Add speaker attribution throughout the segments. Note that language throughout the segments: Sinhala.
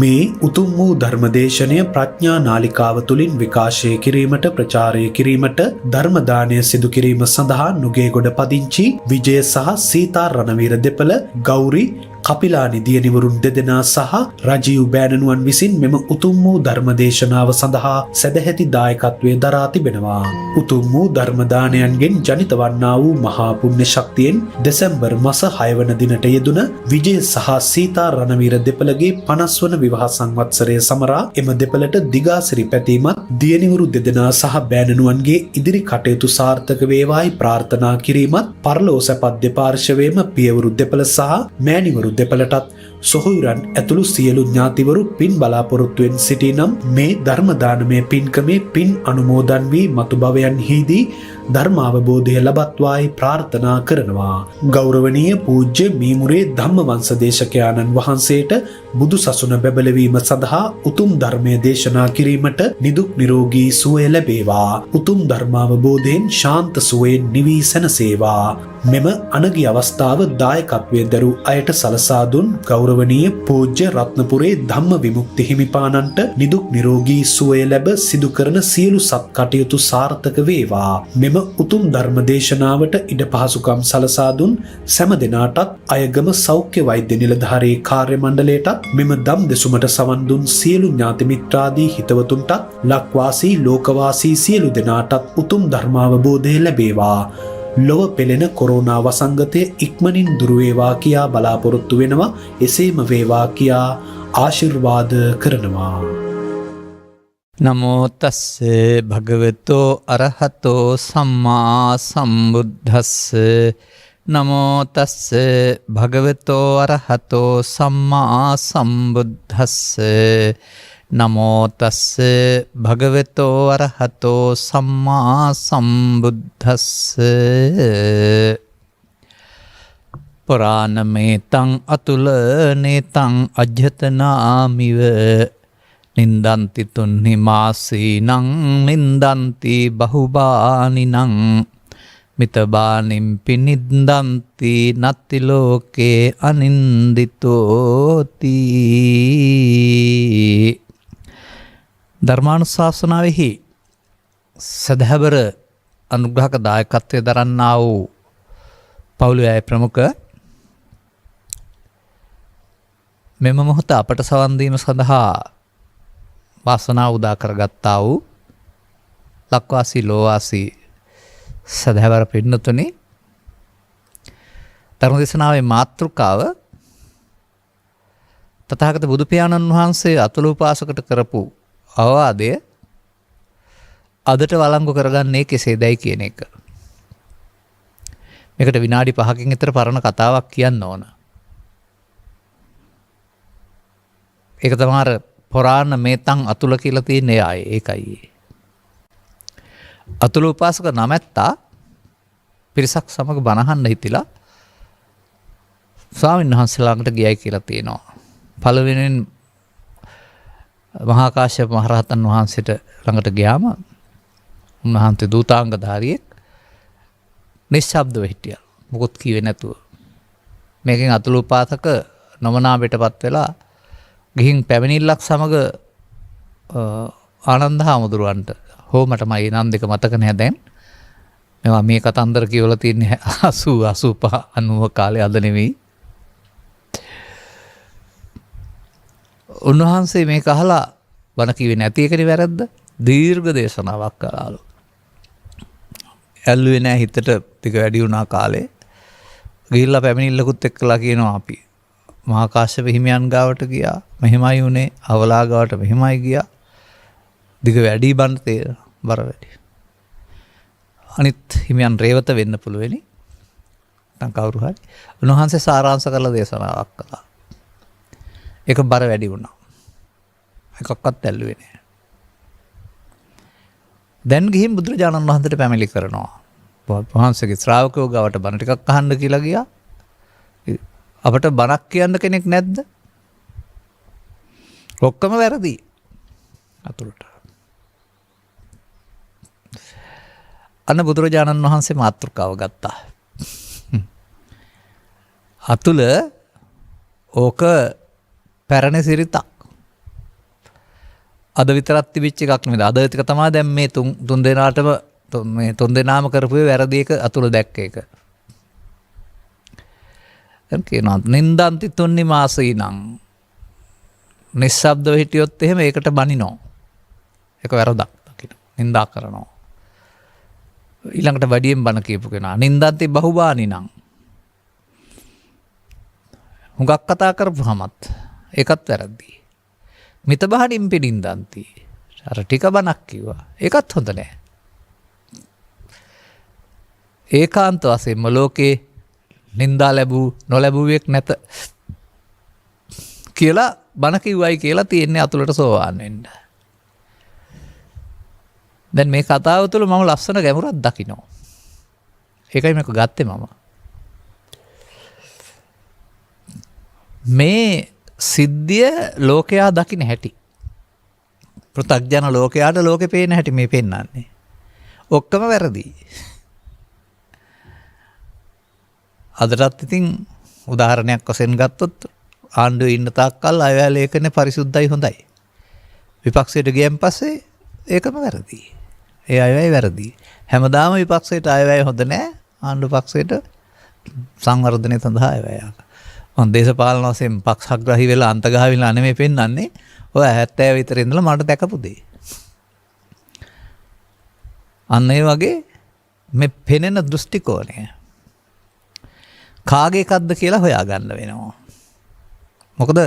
Speaker 1: මේ උතුම් වූ ධර්මදේශනය ප්‍රඥා නාලිකාව තුළින් විකාශය කිරීමට ප්‍රචාරය කිරීමට ධර්ම දානය සිදු කිරීම සඳහා නුගේගොඩ පදිංචි විජය සහ සීතා රණවීර දෙපළ ගෞරි කපිලානි දියණිවරුන් දෙදෙනා සහ රජීව් බෑණනුවන් විසින් මෙම උතුම් වූ ධර්මදේශනාව සඳහා සැදැහැති දායකත්වයේ දරා තිබෙනවා. උතුම් වූ ධර්ම දානයන්ගෙන් ජනිත වන්නා වූ මහා පුණ්‍ය ශක්තියෙන් දෙසැම්බර් මාස 6 වන දිනට යෙදුන විජය සහ සීතා රණවීර දෙපළගේ 50 වන විවාහ සංවත්සරය සමරා එම දෙපළට දිගාසිරි පැතීමත් දියණිවරු දෙදෙනා සහ බෑණනුවන්ගේ ඉදිරි කටයුතු සාර්ථක වේවායි ප්‍රාර්ථනා කිරීමත් පරලෝ සැපත් දෙපාර්ශවයේම පියවරු දෙපළ සහ මෑණිවරු දෙපළටත් සොහොයුරන් ඇතුළු සියලු ඥාතිවරු පින් බලාපොරොත්තුවෙන් සිටී නම් මේ ධර්ම දානමය පින්කමේ පින් අනුමෝදන් වී මතු භවයන්හිදී ධර්මාවබෝධය ලබත්වායි ප්‍රාර්ථනා කරනවා. ගෞරවනීය පූජ්‍ය මීමුරේ ධම්මවංශ දේශකයාණන් වහන්සේට බුදු සසුන බැබලවීම සඳහා උතුම් ධර්මය දේශනා කිරීමට නිදුක් නිරෝගී සුවය ලැබේවා. උතුම් ධර්මාවබෝධයෙන් ශාන්ත සුවයෙන් නිවී සැනසේවා. මෙම අනගි අවස්ථාව දායකත්වයේ දරූ අයට සලසා දුන් ගෞරවනීය පූජ්‍ය රත්නපුරේ ධම්ම විමුක්ති හිමිපාණන්ට නිදුක් නිරෝගී සුවය ලැබ සිදු කරන සියලු සත් කටයුතු සාර්ථක වේවා. මෙම උතුම් ධර්ම දේශනාවට ඉඩ පහසුකම් සලසා දුන් සෑම දෙනාටත් අයගම සෞඛ්‍ය වෛද්‍ය නිලධාරී කාර්ය මණ්ඩලයටත් මෙම දම් දෙසුමට සවන් දුන් සියලු ඥාති මිත්‍රාදී හිතවතුන්ටත් ලක්වාසී ලෝකවාසී සියලු දෙනාටත් උතුම් ධර්මාවබෝධය ලැබේවා. ලොව පෙළෙන කොරෝනා වසංගතය ඉක්මනින් දුරු වේවා කියා බලාපොරොත්තු වෙනවා. එසේම වේවා කියා ආශිර්වාද කරනවා.
Speaker 2: නමෝ තස්සේ භගවතෝ අරහතෝ සම්මා සම්බුද්දස්ස. නමෝ තස්සේ භගවතෝ අරහතෝ සම්මා සම්බුද්දස්ස. නමෝ තස්සේ භගවතෝ අරහතෝ සම්මා සම්බුද්දස්ස. පුරාණමේතං අතුලනේතං අජ්ජතනාමිව නින්දන්ති තුන්හි මාසීනං නින්දන්ති බහුබානිනං මිතබානිම්පි නින්දන්ති නත්ති ලෝකේ අනින්දිතෝති. ධර්මානුශාසනාවෙහි සදහැවර අනුග්‍රහක දායකත්වයේ දරන්නා වූ පවුලේ ප්‍රමුඛ මෙම මොහොත අපට සවන් දීම සඳහා වාසනාව උදා කරගත්තා වූ ලක්වාසී ලෝවාසී සදහැවර පින්නතුනි, ධර්ම දේශනාවේ මාතෘකාව තථාගත බුදු පියාණන් වහන්සේ අතුල උපාසකට කරපු අවවාදය අදට වළංගු කරගන්නේ කෙසේදයි කියන එක. මේකට විනාඩි 5කින් විතර පරණ කතාවක් කියන්න ඕන. ඒක තමයි පුරාණ මේතං අතුල කියලා තියෙන අය. ඒකයි. අතුල උපාසක නමැත්තා පිරිසක් සමග බණහන්න හිතිලා ස්වාමීන් වහන්සේ ළඟට ගියයි කියලා තියෙනවා. පළවෙනියෙන් මහා කාශ්‍යප මහරහතන් වහන්සේට ළඟට ගියාම උන්වහන්සේ දූතාංගධාරියෙක් නිශ්ශබ්දව හිටියා. මොකොත් කිව්වේ නැතුව. මේකෙන් අතුල උපාසක නොමනාපයටපත් වෙලා ගිහින් පැමිණිල්ලක් සමග ආනන්ද හාමුදුරුවන්ට මට මගේ නම් දෙක මතක නැහැ දැන්. මේවා මේ කතන්දර කියවලා තියෙන්නේ 80 85 90 කාලේ, අද නෙවෙයි. උන්වහන්සේ මේක අහලා බණ කිව්වේ නැති එකනේ වැරද්ද. දීර්ඝ දේශනාවක් කළාලු. ඇල්ලුවේ නැහැ හිතට ටික වැඩි වුණා කාලේ. ගිහිල්ලා පැමිණිල්ලකුත් එක්කලා කියනවා අපි මහා කාශ්‍යප හිමියන් ගාවට ගියා. මෙහෙමයි උනේ. අවලා ගාවට මෙහෙමයි ගියා. දිග වැඩි බන්න තේර බර වැඩි. අනිත් හිමියන් රේවත වෙන්න පුළුවනි. නැත්නම් කවුරු හරි. උන්වහන්සේ සාරාංශ කරලා දේශනාවක් කළා. ඒක බර වැඩි වුණා. එකක්වත් ඇල්ලුවේ නැහැ. දැන් ගිහින් බුදුරජාණන් වහන්සේට පැමිණිලි කරනවා. වහන්සේගේ ශ්‍රාවකයෝ ගාවට බණ ටිකක් අහන්න කියලා ගියා. අපට බණක් කියන්න කෙනෙක් නැද්ද? ඔක්කොම වැරදි. අතුලට. අන්න බුදුරජාණන් වහන්සේ මාතෘකාව ගත්තා. අතුල ඕක පැරණි සිරිතක්. අද විතරක් තිබිච්ච එකක් නෙමෙයි. අද ටික තමයි දැන් මේ තුන් දෙනාටම මේ තුන් දෙනාම කරපු වැරදි එක අතුල දැක්ක එක. දැන් කියනවා නින්දන්ති තුන්නි මාසීනම් නිස්සබ්දව හිටියොත් එහෙම ඒකට බනිනෝ. ඒක වැරදක් දකින්න. නින්දා කරනවා. ඊළඟට වැඩියෙන් බන කියපු කෙනා නින්දන්ති බහුබානිනම් හුඟක් කතා කරපුවමත් ඒකත් වැරදි. මිත බහනින් පිනින්දන්ති. අර ටික බණක් කිව්වා. ඒකත් හොඳ නෑ. ඒකාන්ත වශයෙන්ම ලෝකේ නින්දා ලැබූ නොලැබුවෙක් නැත කියලා බණ කිව්වයි කියලා තියෙන්නේ අතුලට සෝවාන් වෙන්න. දැන් මේ කතාව තුළ මම ලස්සන ගැඹුරක් දකිනවා. ඒකයි මේක ගත්තේ මම. මේ සිද්ධිය ලෝකයා දකින්න හැටි. පෘථග්ජන ලෝකයාට ලෝකෙ පේන හැටි මේ පෙන්වන්නේ. ඔක්කොම වැරදි. අදටත් ඉතින් උදාහරණයක් වශයෙන් ගත්තොත් ආණ්ඩුවේ ඉන්න තාක්කල් අයවැය ලේඛනේ පරිසුද්ධයි හොඳයි. විපක්ෂයට ගියන් පස්සේ ඒකම වැරදි. ඒ අයවැය වැරදි. හැමදාම විපක්ෂයට අයවැය හොඳ නෑ. ආණ්ඩු පක්ෂයට සංවර්ධනය සඳහා අයවැය. මම දේශපාලන වශයෙන් පක්ෂග්‍රාහී වෙලා අන්තගාමී වෙලා නෙමෙයි පෙන්වන්නේ. ඔය 70 විතර ඉඳලා මට දැකපු දේ. අන්න ඒ වගේ මේ පෙනෙන දෘෂ්ටි කෝණය කාගේ එකක්ද කියලා හොයාගන්න වෙනවා. මොකද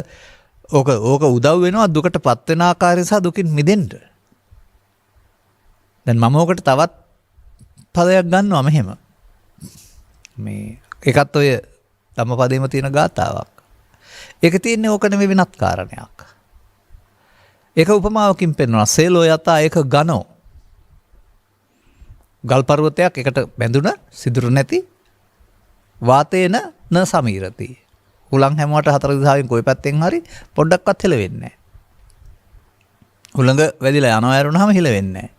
Speaker 2: ඕක උදව් වෙනවා දුකට පත් වෙන ආකාරය සහ දුකින් මිදෙන්න. දැන් මම ඕකට තවත් පදයක් ගන්නවා මෙහෙම. මේ එකත් ඔය ධම්මපදේම තියෙන ගාතාවක්. ඒක තියෙන්නේ ඕක නෙමෙයි වෙනත් කාරණයක්. ඒක උපමාවකින් පෙන්වනවා. සේලෝ යතා ඒක ගනෝ. ගල් පර්වතයක් එකට බැඳුන සිදුරු නැති වාතේන න සමීරති. හුලං හැමෝට හතර දිශාවෙන් කොයි පැත්තෙන් හරි පොඩ්ඩක්වත් හෙලවෙන්නේ නැහැ. හුලඟ වැදිලා යනවා ඇරුණාම හෙලවෙන්නේ නැහැ.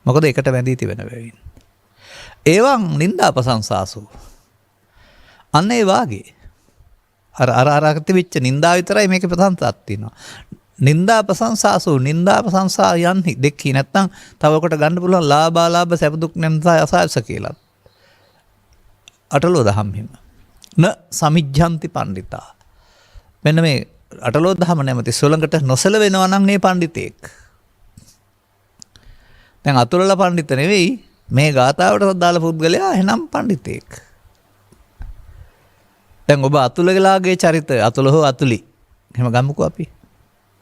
Speaker 2: මොකද එකට බැඳී තිබෙන බැවින්. ඒවං නින්දා ප්‍රශංසාසු. අන්න ඒ වාගේ. අර තිබිච්ච නින්දා විතරයි මේකේ ප්‍රශංසාවක් තියෙනවා. නින්දා ප්‍රශංසාසු නින්දා ප්‍රශංසා යන්හි දෙකී නැත්තම් තව කොට ගන්න පුළුවන් ලාභාලාභ සැප දුක් නැන්සා අසාරස කියලා. අටලෝ දහම් හිම. න සමිජ්ජන්ති පණ්ඩිතා. මෙන්න මේ අටලෝ දහම නැමැති සොළඟට නොසැලවෙනවා නම් මේ පණ්ඩිතෙක්. දැන් අතුලල පණ්ඩිත නෙවෙයි මේ ගාථාවට දාල පුද්ගලයා එහෙනම් පණ්ඩිතෙක්. දැන් ඔබ අතුලගලාගේ චරිත අතුල හෝ අතුලි එහෙම ගමුකෝ අපි.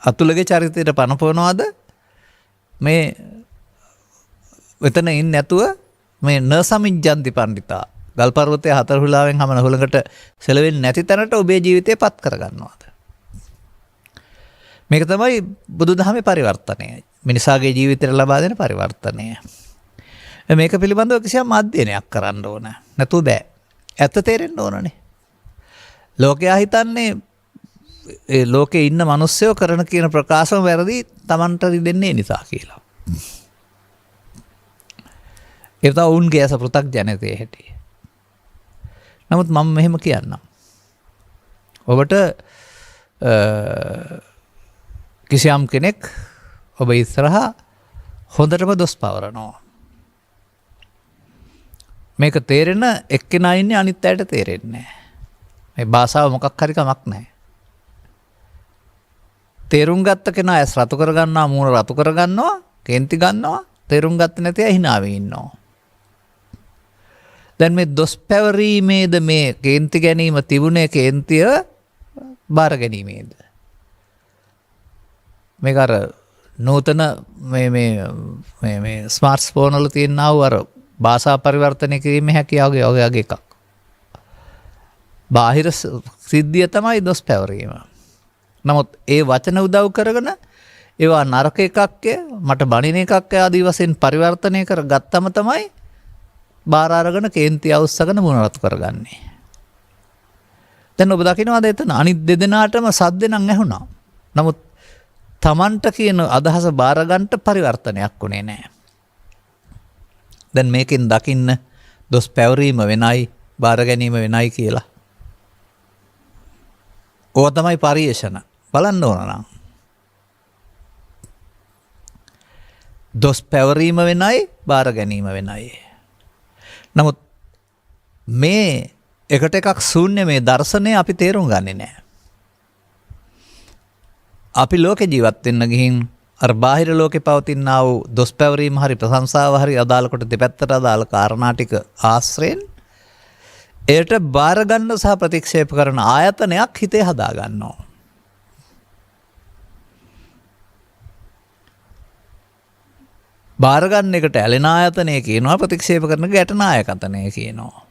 Speaker 2: අතුලගේ චරිතයට පනපවනවාද මේ වෙතන ඉන්නේ නැතුව මේ න සමිජ්ජන්ති පණ්ඩිතා ගල් පර්වතයේ හතර හුලාවෙන් හැමන හුලඟට සෙලවෙන්නේ නැති තැනට ඔබේ ජීවිතය පත් කරගන්නවාද? මේක තමයි බුදුදහමේ පරිවර්තනය. මිනිසාගේ ජීවිතයට ලබා දෙන පරිවර්තනය. මේක පිළිබඳව කිසියම් අධ්‍යයනයක් කරන්න ඕන. නැතු බෑ. ඇත්ත තේරෙන්න ඕනනේ. ලෝකයා හිතන්නේ ඒ ලෝකේ ඉන්න මිනිස්සුયો කරන කියන ප්‍රකාශම වැරදි Tamanට දෙන්නේ නිසා කියලා. ඒක තමයි උන්ගේ අස පෘථග්ජනතේ හැටි. නමුත් මම මෙහෙම කියන්නම්. ඔබට කිසියම් කෙනෙක් ඔබ ඉස්සරහා හොඳටම දොස් පවරනවා. මේක තේරෙන එක්කෙනා ඉන්නේ අනිත් අයට තේරෙන්නේ නැහැ. මේ භාෂාව මොකක් හරි කමක් නැහැ. තේරුම් ගත්ත කෙනා ඇස් රතු කරගන්නවා, මූණ රතු කරගන්නවා, කේන්ති ගන්නවා. තේරුම් ගත්තේ නැති අය hina වෙ ඉන්නවා. දැන් මේ දොස් පැවරීමේද මේ කේන්ති ගැනීම තිබුණේ කේන්තිය බාර ගැනීමේද? මේක අර නූතන මේ ස්මාර්ට් ෆෝන් වල තියෙනා වූ අර භාෂා පරිවර්තනය කිරීමේ හැකියාවගේ වගේ එකක්. බාහිර සිද්ධිය තමයි දොස් පැවරීම. නමුත් ඒ වචන උදව් කරගෙන ඒවා නරක එකක්ය මට බණින එකක් ආදී වශයෙන් පරිවර්තනය කරගත්තම තමයි බාර අරගෙන කේන්ති අවුස්සගෙන මුණ රතු කරගන්නේ. දැන් ඔබ දකින්නවාද එතන අනිත් දෙදෙනාටම සද්ද නම් ඇහුණා. නමුත් Tamanට කියන අදහස බාර ගන්නට පරිවර්තනයක් උනේ නැහැ. දැන් මේකෙන් දකින්න දොස් පැවරීම වෙනයි බාර ගැනීම වෙනයි කියලා. ඕවා තමයි පරිේශන. බලන්න ඕන නම්. දොස් පැවරීම වෙනයි බාර ගැනීම වෙනයි. නමුත් මේ එකට එකක් ශූන්‍ය මේ දර්ශනය අපි තේරුම් ගන්නේ නැහැ. අපි ලෝකේ ජීවත් වෙන්න ගිහින් අර බාහිර ලෝකේ පවතිනා වූ දොස් පැවරීම හරි ප්‍රශංසාව හරි අදාළ කොට දෙපැත්තට අදාළ කාරණා ටික ආශ්‍රයෙන් එයට බාර ගන්න සහ ප්‍රතික්ෂේප කරන ආයතනයක් හිතේ හදා ගන්නවා. බාර ගන්න එකට ඇලෙන ආයතනය කියනවා, ප්‍රතික්ෂේප කරන ගැටෙන ආයතනය කියනවා.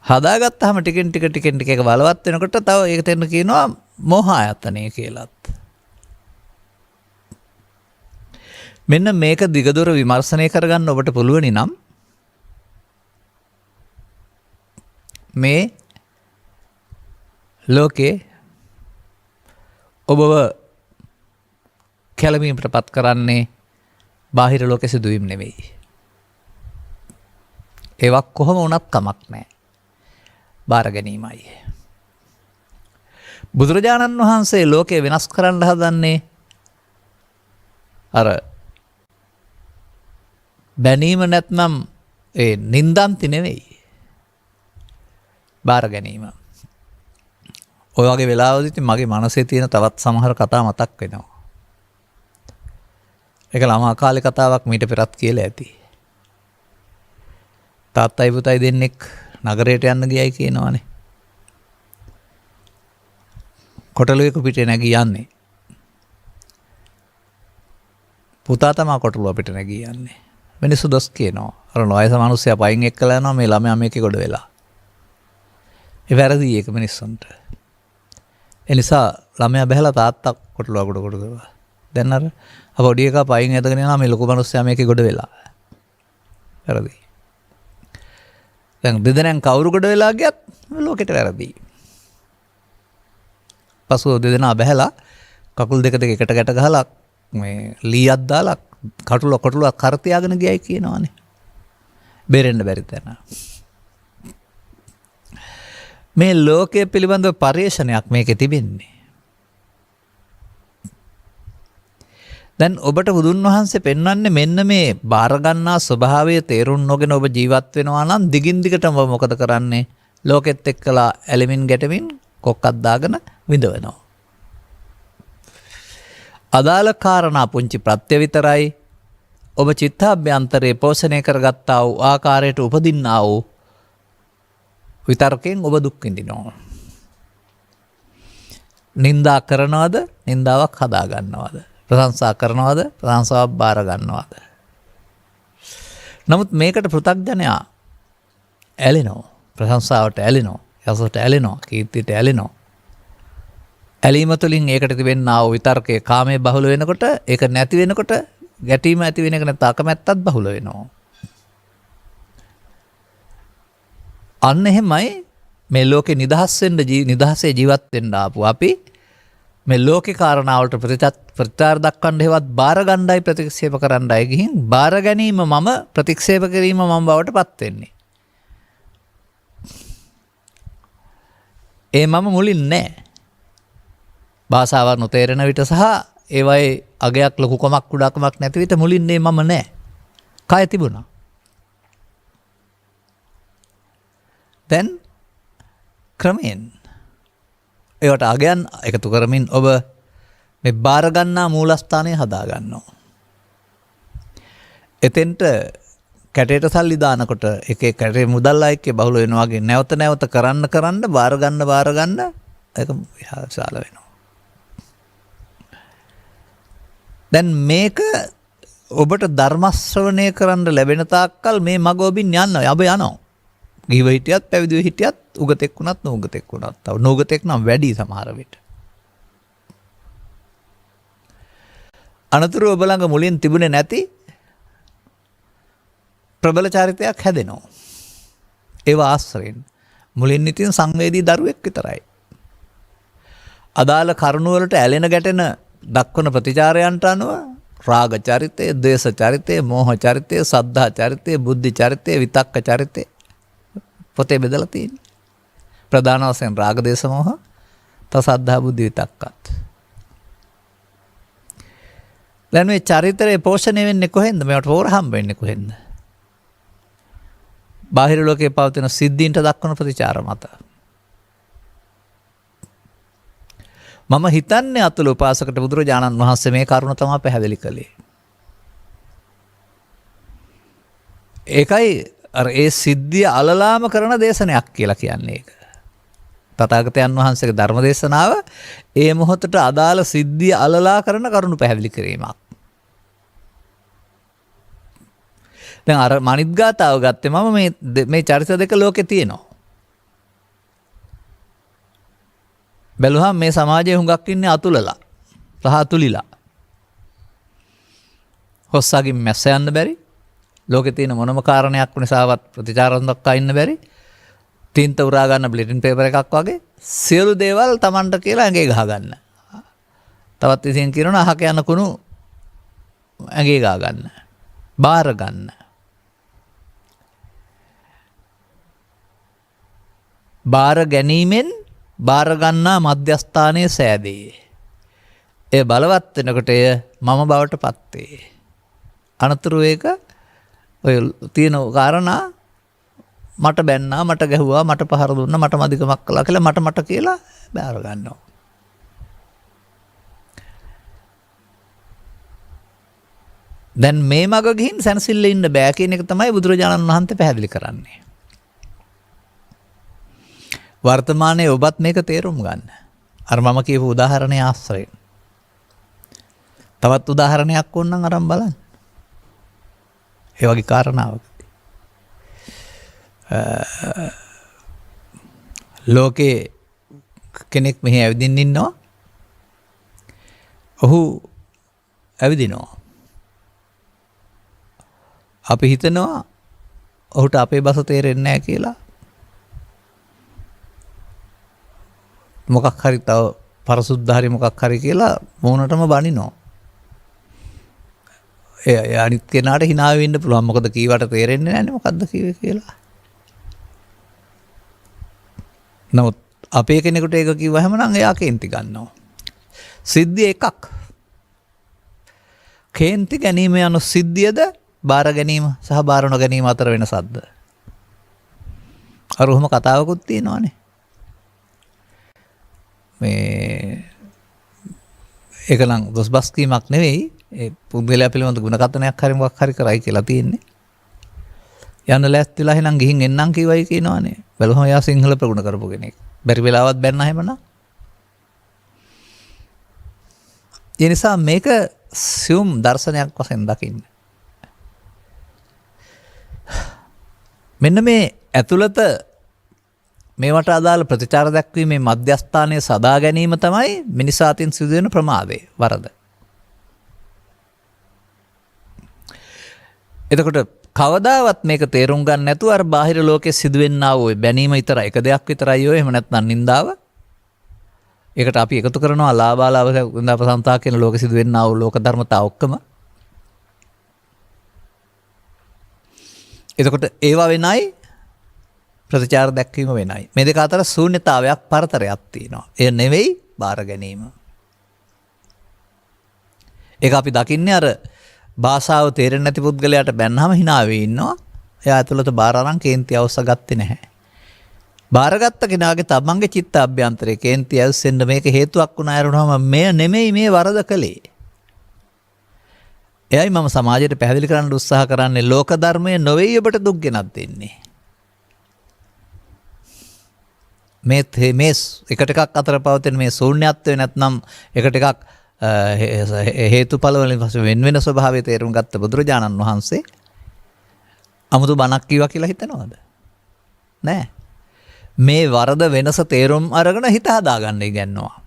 Speaker 2: හදාගත්තාම ටිකෙන් ටික එක බලවත් වෙනකොට තව ඒක තෙන්න කියනවා මෝහ ආයතනය කියලාත්. මෙන්න මේක දිගදොර විමර්ශනය කරගන්න ඔබට පුළුවනි නම් මේ ලෝකේ ඔබව කැළඹීමට පත් කරන්නේ බාහිර ලෝකෙ සිදුවීම් නෙවෙයි. ඒවක් කොහොම වුණත් කමක් නැහැ. බාර ගැනීමයි. බුදුරජාණන් වහන්සේ ලෝකය වෙනස් කරන්න හදන්නේ අර බැනීම නැත්නම් ඒ නින්දන්ති නෙවෙයි. බාර ගැනීම. ඔය වගේ වෙලාවදිත් මගේ මනසේ තියෙන තවත් සමහර කතා මතක් වෙනවා. ඒක ළමා කාලේ කතාවක් මීට පෙරත් කියලා ඇති. තාත්තයි පුතයි දෙන්නෙක් නගරයට යන්න ගියයි කියනවානේ. කොටලුවෙක පිටේ නැගී යන්නේ. පුතා තමයි කොටලුව පිට නැගී යන්නේ. මිනිස්සු දොස් කියනවා. අර නොයස මිනිස්සයා පයින් එක්කලා යනවා මේ ළමයා මේකේ ගොඩ වෙලා. ඒ වැරදි ඒක මිනිස්සුන්ට. ඒ නිසා ළමයා බහැලා තාත්තා කොටලුව ගොඩ කරා. දැන් අර පොඩි එකා පයින් ඇදගෙන යනවා මේ ලොකු මිනිස්සයා මේකේ ගොඩ වෙලා. වැරදි. දැන් දෙදෙනෙන් කවුරු ගොඩ වෙලා ගියත් ලෝකෙට වැරදි. පසුව දෙදෙනා බහැලා කකුල් දෙක එකට ගැට ගහලා මේ ලීයක් දාලා කොටලුවක් කර තියාගෙන ගියයි කියනවානේ. බේරෙන්න බැරි තැන. මේ ලෝකයේ පිළිබඳව පරිශ්‍රණයක් මේකේ තිබෙන්නේ. දැන් ඔබට බුදුන් වහන්සේ පෙන්වන්නේ මෙන්න මේ බාර ගන්නා ස්වභාවය තේරුම් නොගෙන ඔබ ජීවත් වෙනවා නම් දිගින් දිගටම ඔබ මොකද කරන්නේ? ලෝකෙත් එක්කලා ඇලෙමින් ගැටෙමින් කොක්කක් දාගෙන විඳවනවා. අදාළ කාරණා පුංචි ප්‍රත්‍ය විතරයි ඔබ චිත්තාභ්‍යන්තරේ පෝෂණය කරගත්තා වූ ආකාරයට උපදින්නා වූ විතරකෙන් ඔබ දුක් විඳිනවා. නින්දා කරනවද? නින්දාවක් හදා ගන්නවද? ප්‍රශංසා කරනවද? ප්‍රශංසාවක් බාර ගන්නවද? නමුත් මේකට පෘථග්ජනයා ඇලෙනවා. ප්‍රශංසාවට ඇලෙනවා. යසට ඇලෙනවා. කීර්තියට ඇලෙනවා. ඇලීම තුළින් ඒකට තිබෙනා වූ විතර්කයේ කාමයේ බහුල වෙනකොට ඒක නැති වෙනකොට ගැටීම ඇති වෙන එක නැත්නම් අකමැත්තත් බහුල වෙනවා. අන්න එහෙමයි මේ ලෝකේ නිදහස් වෙන්න නිදහසේ ජීවත් වෙන්න ආපු අපි මේ ලෝකේ කාරණාවලට ප්‍රතිචාර දක්වන්න හේවත් බාර ගණ්ඩායි ප්‍රතික්ෂේප කරන්නයි ගිහින් බාර ගැනීම මම ප්‍රතික්ෂේප කිරීම මම බවට පත් වෙන්නේ. ඒ මම මුලින් නෑ. භාෂාව නොතේරෙන විට සහ ඒවයි අගයක් ලොකුකමක් කුඩාකමක් නැති විට මුලින් මේ මම නෑ. කය තිබුණා. දැන් ක්‍රමයෙන් ඒවට අගයන් එකතු කරමින් ඔබ මේ බාර ගන්නා මූලස්ථානය හදා ගන්නවා. එතෙන්ට කැටේට සල්ලි දානකොට එකේ කැටේ මුදල් අයකේ බහුල වෙනවා වගේ නැවත නැවත කරන්න බාර ගන්න ඒක විශාල වෙනවා. දැන් මේක ඔබට ධර්ම ශ්‍රවණය කරන්න ලැබෙන තාක්කල් මේ මග ඔබින් යනවා. ඔබ යනවා. ගිහිව හිටියත් පැවිදිව හිටියත් උගතෙක් වුණත් නූගතෙක් වුණත් තව නූගතෙක් නම් වැඩි සමහර විට. අනතුරු ඔබ ළඟ මුලින් තිබුණේ නැති ප්‍රබල චරිතයක් හැදෙනවා. ඒව ආශ්‍රයෙන් මුලින් ඉතින් සංවේදී දරුවෙක් විතරයි. අදාළ කරුණ වලට ඇලෙන ගැටෙන දක්වන ප්‍රතිචාරයන්ට අනුව රාග චරිතය, ද්වේෂ චරිතය, මෝහ චරිතය, සද්ධා චරිතය, බුද්ධි චරිතය, විතක්ක චරිතය පොතේ බෙදලා තියෙන්නේ. ප්‍රධාන වශයෙන් රාග දේශ මොහ තව සද්ධා බුද්ධි විතක්කත්. දැන් මේ චරිතරේ පෝෂණය වෙන්නේ කොහෙන්ද? මේවට පෝර හම්බ වෙන්නේ කොහෙන්ද? බාහිර ලෝකයේ පවතින සිද්ධීන්ට දක්වන ප්‍රතිචාර මත. මම හිතන්නේ අතුල උපාසකට බුදුරජාණන් වහන්සේ මේ කරුණ තමයි පැහැදිලි කළේ. ඒකයි අර ඒ සිද්ධිය අලලාම කරන දේශනයක් කියලා කියන්නේ ඒක. තථාගතයන් වහන්සේගේ ධර්ම දේශනාව ඒ මොහොතට අදාළ සිද්ධිය අලලා කරන කරුණු පැහැදිලි කිරීමක්. දැන් අර මනිත් ගාතාව ගත්තේ මම මේ චරිත දෙක ලෝකේ තියෙනවා. බැලුවහම මේ සමාජයේ හුඟක් ඉන්නේ අතුලලා සහ අතුලිලා. හොස්සාගින් මැස්ස යන්න බැරි. ලෝකේ තියෙන මොනම කාරණයක් නිසාවත් ප්‍රතිචාරම් දක්වා ඉන්න බැරි. තින්ත උරා ගන්න බ්ලිටින් පේපර් එකක් වගේ සියලු දේවල් Tamanට කියලා ඇඟේ ගහ ගන්න. තවත් ඉතින් කියනවා අහක යන කුණු ඇඟේ ගහ ගන්න. බාර ගන්න. බාර ගැනීමෙන් බාර ගන්නා මධ්‍යස්ථානයේ සෑදේ. ඒ බලවත් වෙනකොට එය මම බවට පත් වේ. අනතුරු ඒක ඔය තියෙන කාරණා මට බැන්නා මට ගැහුවා මට පහර දුන්නා මට මදිකමක් කළා කියලා මට කියලා බාර ගන්නවා. දැන් මේ මග ගිහින් සැනසෙල්ල ඉන්න බෑ කියන එක තමයි බුදුරජාණන් වහන්සේ පැහැදිලි කරන්නේ. වර්තමානයේ ඔබත් මේක තේරුම් ගන්න. අර මම කියපු උදාහරණයේ ආශ්‍රයෙන්. තවත් උදාහරණයක් ඕනනම් අරන් බලන්න. ඒ වගේ කාරණාවක්. ලෝකේ කෙනෙක් මෙහි ඇවිදින්න ඉන්නවා. ඔහු ඇවිදිනවා. අපි හිතනවා ඔහුට අපේ බස තේරෙන්නේ නැහැ කියලා. මොකක් හරි තව පරසුද්ධාරි මොකක් හරි කියලා මොනටම බනිනවා. ඒ අනිත් කෙනාට hina වෙන්න පුළුවන්. මොකද කීවට තේරෙන්නේ නැන්නේ මොකද්ද කිව්වේ කියලා. නමුත් අපේ කෙනෙකුට ඒක කිව්වහම නම් එයා කේන්ති ගන්නවා. සිද්ධිය එකක්. කේන්ති ගැනීම යන සිද්ධියද බාර ගැනීම සහ බාර නොගැනීම අතර වෙනසක්ද? අර ඔහොම කතාවකුත් තියෙනවානේ. මේ ඒක නම් දොස්බස් කීමක් නෙවෙයි. ඒ පුද්ගලයා පිළිබඳ ගුණකථනයක් හරි මොකක් හරි කරයි කියලා තියෙන්නේ. යන්න ලෑස්තිලා එහෙනම් ගිහින් එන්නම් කිව්වයි කියනවානේ. බලහම යා සිංහල ප්‍රගුණ කරපු කෙනෙක්. බැරි වෙලාවත් බැන්න එහෙමනම්. ඒ නිසා මේක සියුම් දර්ශනයක් වශයෙන් දකින්න. මෙන්න මේ ඇතුළත මේවට අදාළ ප්‍රතිචාර දැක්වීමේ මධ්‍යස්ථානයේ සදා ගැනීම තමයි මිනිසා අතින් සිදුවෙන ප්‍රමාදය, වරද. එතකොට කවදාවත් මේක තේරුම් ගන්න නැතුව අර බාහිර ලෝකයේ සිදුවෙන්නා වූ බැනීම විතරයි එක දෙයක් විතරයි ඔය එහෙම නැත්නම් නින්දාව. ඒකට අපි එකතු කරනවා ලාභාලාභ ප්‍රසංසා කියන ලෝකෙ සිදුවෙන්නා වූ ලෝක ධර්මතා ඔක්කොම. එතකොට ඒවා වෙනයි ප්‍රතිචාර දැක්වීම වෙනයි. මේ දෙක අතර ශූන්‍යතාවයක් පරතරයක් තියෙනවා. එය නෙවෙයි බාර ගැනීම. ඒක අපි දකින්නේ අර භාෂාව තේරෙන්නේ නැති පුද්ගලයාට බැන්නාම hina වෙවි ඉන්නවා. එයා ඇතුළත බාර අරන් කේන්ති අවශ්‍ය ගත්තේ නැහැ. බාරගත්ත කෙනාගේ තමන්ගේ චිත්ත අභ්‍යන්තරයේ කේන්ති ඇවිස්සෙන්න මේක හේතුවක් වුණා යරුනම මේ නෙමෙයි මේ වරද කළේ. එයයි මම සමාජයට පැහැදිලි කරන්න උත්සාහ කරන්නේ ලෝක ධර්මයේ නොවේ ඔබට දුක් ගෙනත් දෙන්නේ. මේ එකට එකක් අතර පවතින මේ ශූන්‍යත්වය නැත්නම් එකට එකක් හේතුඵල වලින් පස්සේ වෙන වෙන ස්වභාවය තේරුම් ගත්ත බුදුරජාණන් වහන්සේ 아무තු බණක් කිව්වා කියලා හිතනවද? නෑ. මේ වරද වෙනස තේරුම් අරගෙන හිත හදාගන්න ඉගන්නවා.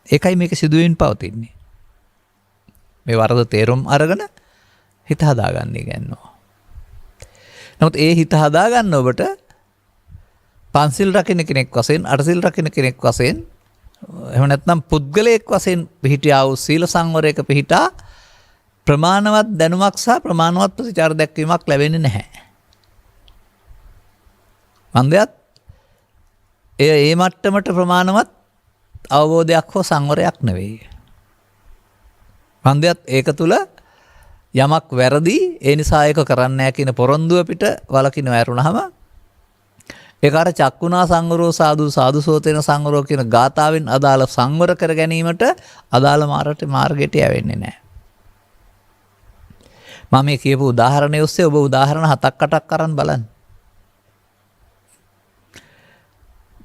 Speaker 2: ඒකයි මේක සිදුවෙමින් පවතින්නේ. මේ වරද තේරුම් අරගෙන හිත හදාගන්න ඉගන්නවා. නමුත් ඒ හිත හදාගන්න ඔබට පන්සිල් රකින්න කෙනෙක් වශයෙන් අටසිල් රකින්න කෙනෙක් වශයෙන් එහෙම නැත්නම් පුද්ගලයෙක් වශයෙන් පිහිටියා වූ සීල සංවරයක පිහිටා ප්‍රමාණවත් දැනුමක් සහ ප්‍රමාණවත් ප්‍රතිචාර දැක්වීමක් ලැබෙන්නේ නැහැ. මන්දයත් ඒ මට්ටමට ප්‍රමාණවත් අවබෝධයක් හෝ සංවරයක් නෙවෙයි. හන්දයත් ඒක තුළ යමක් වැරදි ඒ නිසා ඒක කරන්නේ නැහැ කියන පොරොන්දුව පිට වලකින වැරුණාම ඒක අර චක්කුණා සංවරෝ සාදු සාදුසෝතේන සංවරෝ කියන ගාථාවෙන් අදාළ සංවර කර ගැනීමට අදාළ මාර්ගයට යවෙන්නේ නැහැ. මම මේ කියපු උදාහරණය ඔස්සේ ඔබ උදාහරණ 7-8ක් අරන් බලන්න.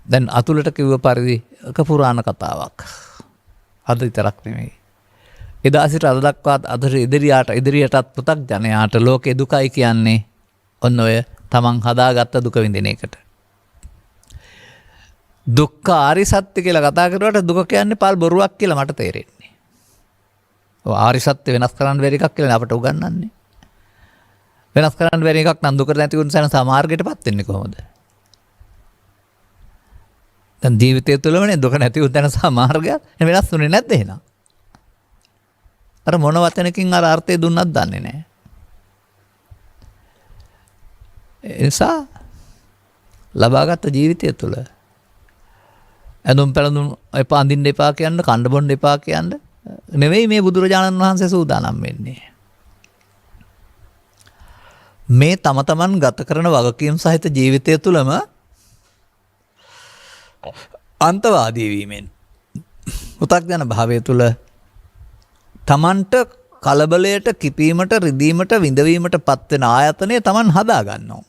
Speaker 2: දැන් අතුලට කිව්ව පරිදි එක පුරාණ කතාවක්. අද විතරක් නෙමෙයි. එදා සිට අද දක්වාත් අද ඉදිරියටත් පෘථග්ජනයාට ලෝකේ දුකයි කියන්නේ ඔන්න ඔය තමන් හදාගත්ත දුක විඳින එකට. දුක්ඛ ආරි සත්‍ය කියලා කතා කරුවාට දුක කියන්නේ පල් බොරුවක් කියලා මට තේරෙන්නේ. ඔය ආරි සත්‍ය වෙනස් කරන්න බැරි එකක් කියලා අපට උගන්වන්නේ. වෙනස් කරන්න බැරි එකක් නම් දුකට නැති වුණ සන සමාර්ගයටපත් වෙන්නේ කොහොමද? දැන් ජීවිතය තුළමනේ දුක නැති වුණ තැන සමාර්ගයක් වෙනස් වුණේ නැද්ද එහෙනම්? අර මොන වචනකින් අර අර්ථය දුන්නත් දන්නේ නැහැ. ඒ නිසා ලබාගත් ජීවිතය තුළ ඇඳුම් පැළඳුම් එපා අඳින්න එපා කියන්න, කන්න බොන්න එපා කියන්න නෙවෙයි මේ බුදුරජාණන් වහන්සේ සූදානම් වෙන්නේ. මේ තම තමන් ගත කරන වගකීම් සහිත ජීවිතය තුළම අන්තවාදී වීමෙන් පෘථග්ජන භාවය තුළ තමන්ට කලබලයට කිපීමට රිදීමට විඳවීමට පත්වෙන ආයතනය තමන් හදාගන්නවා.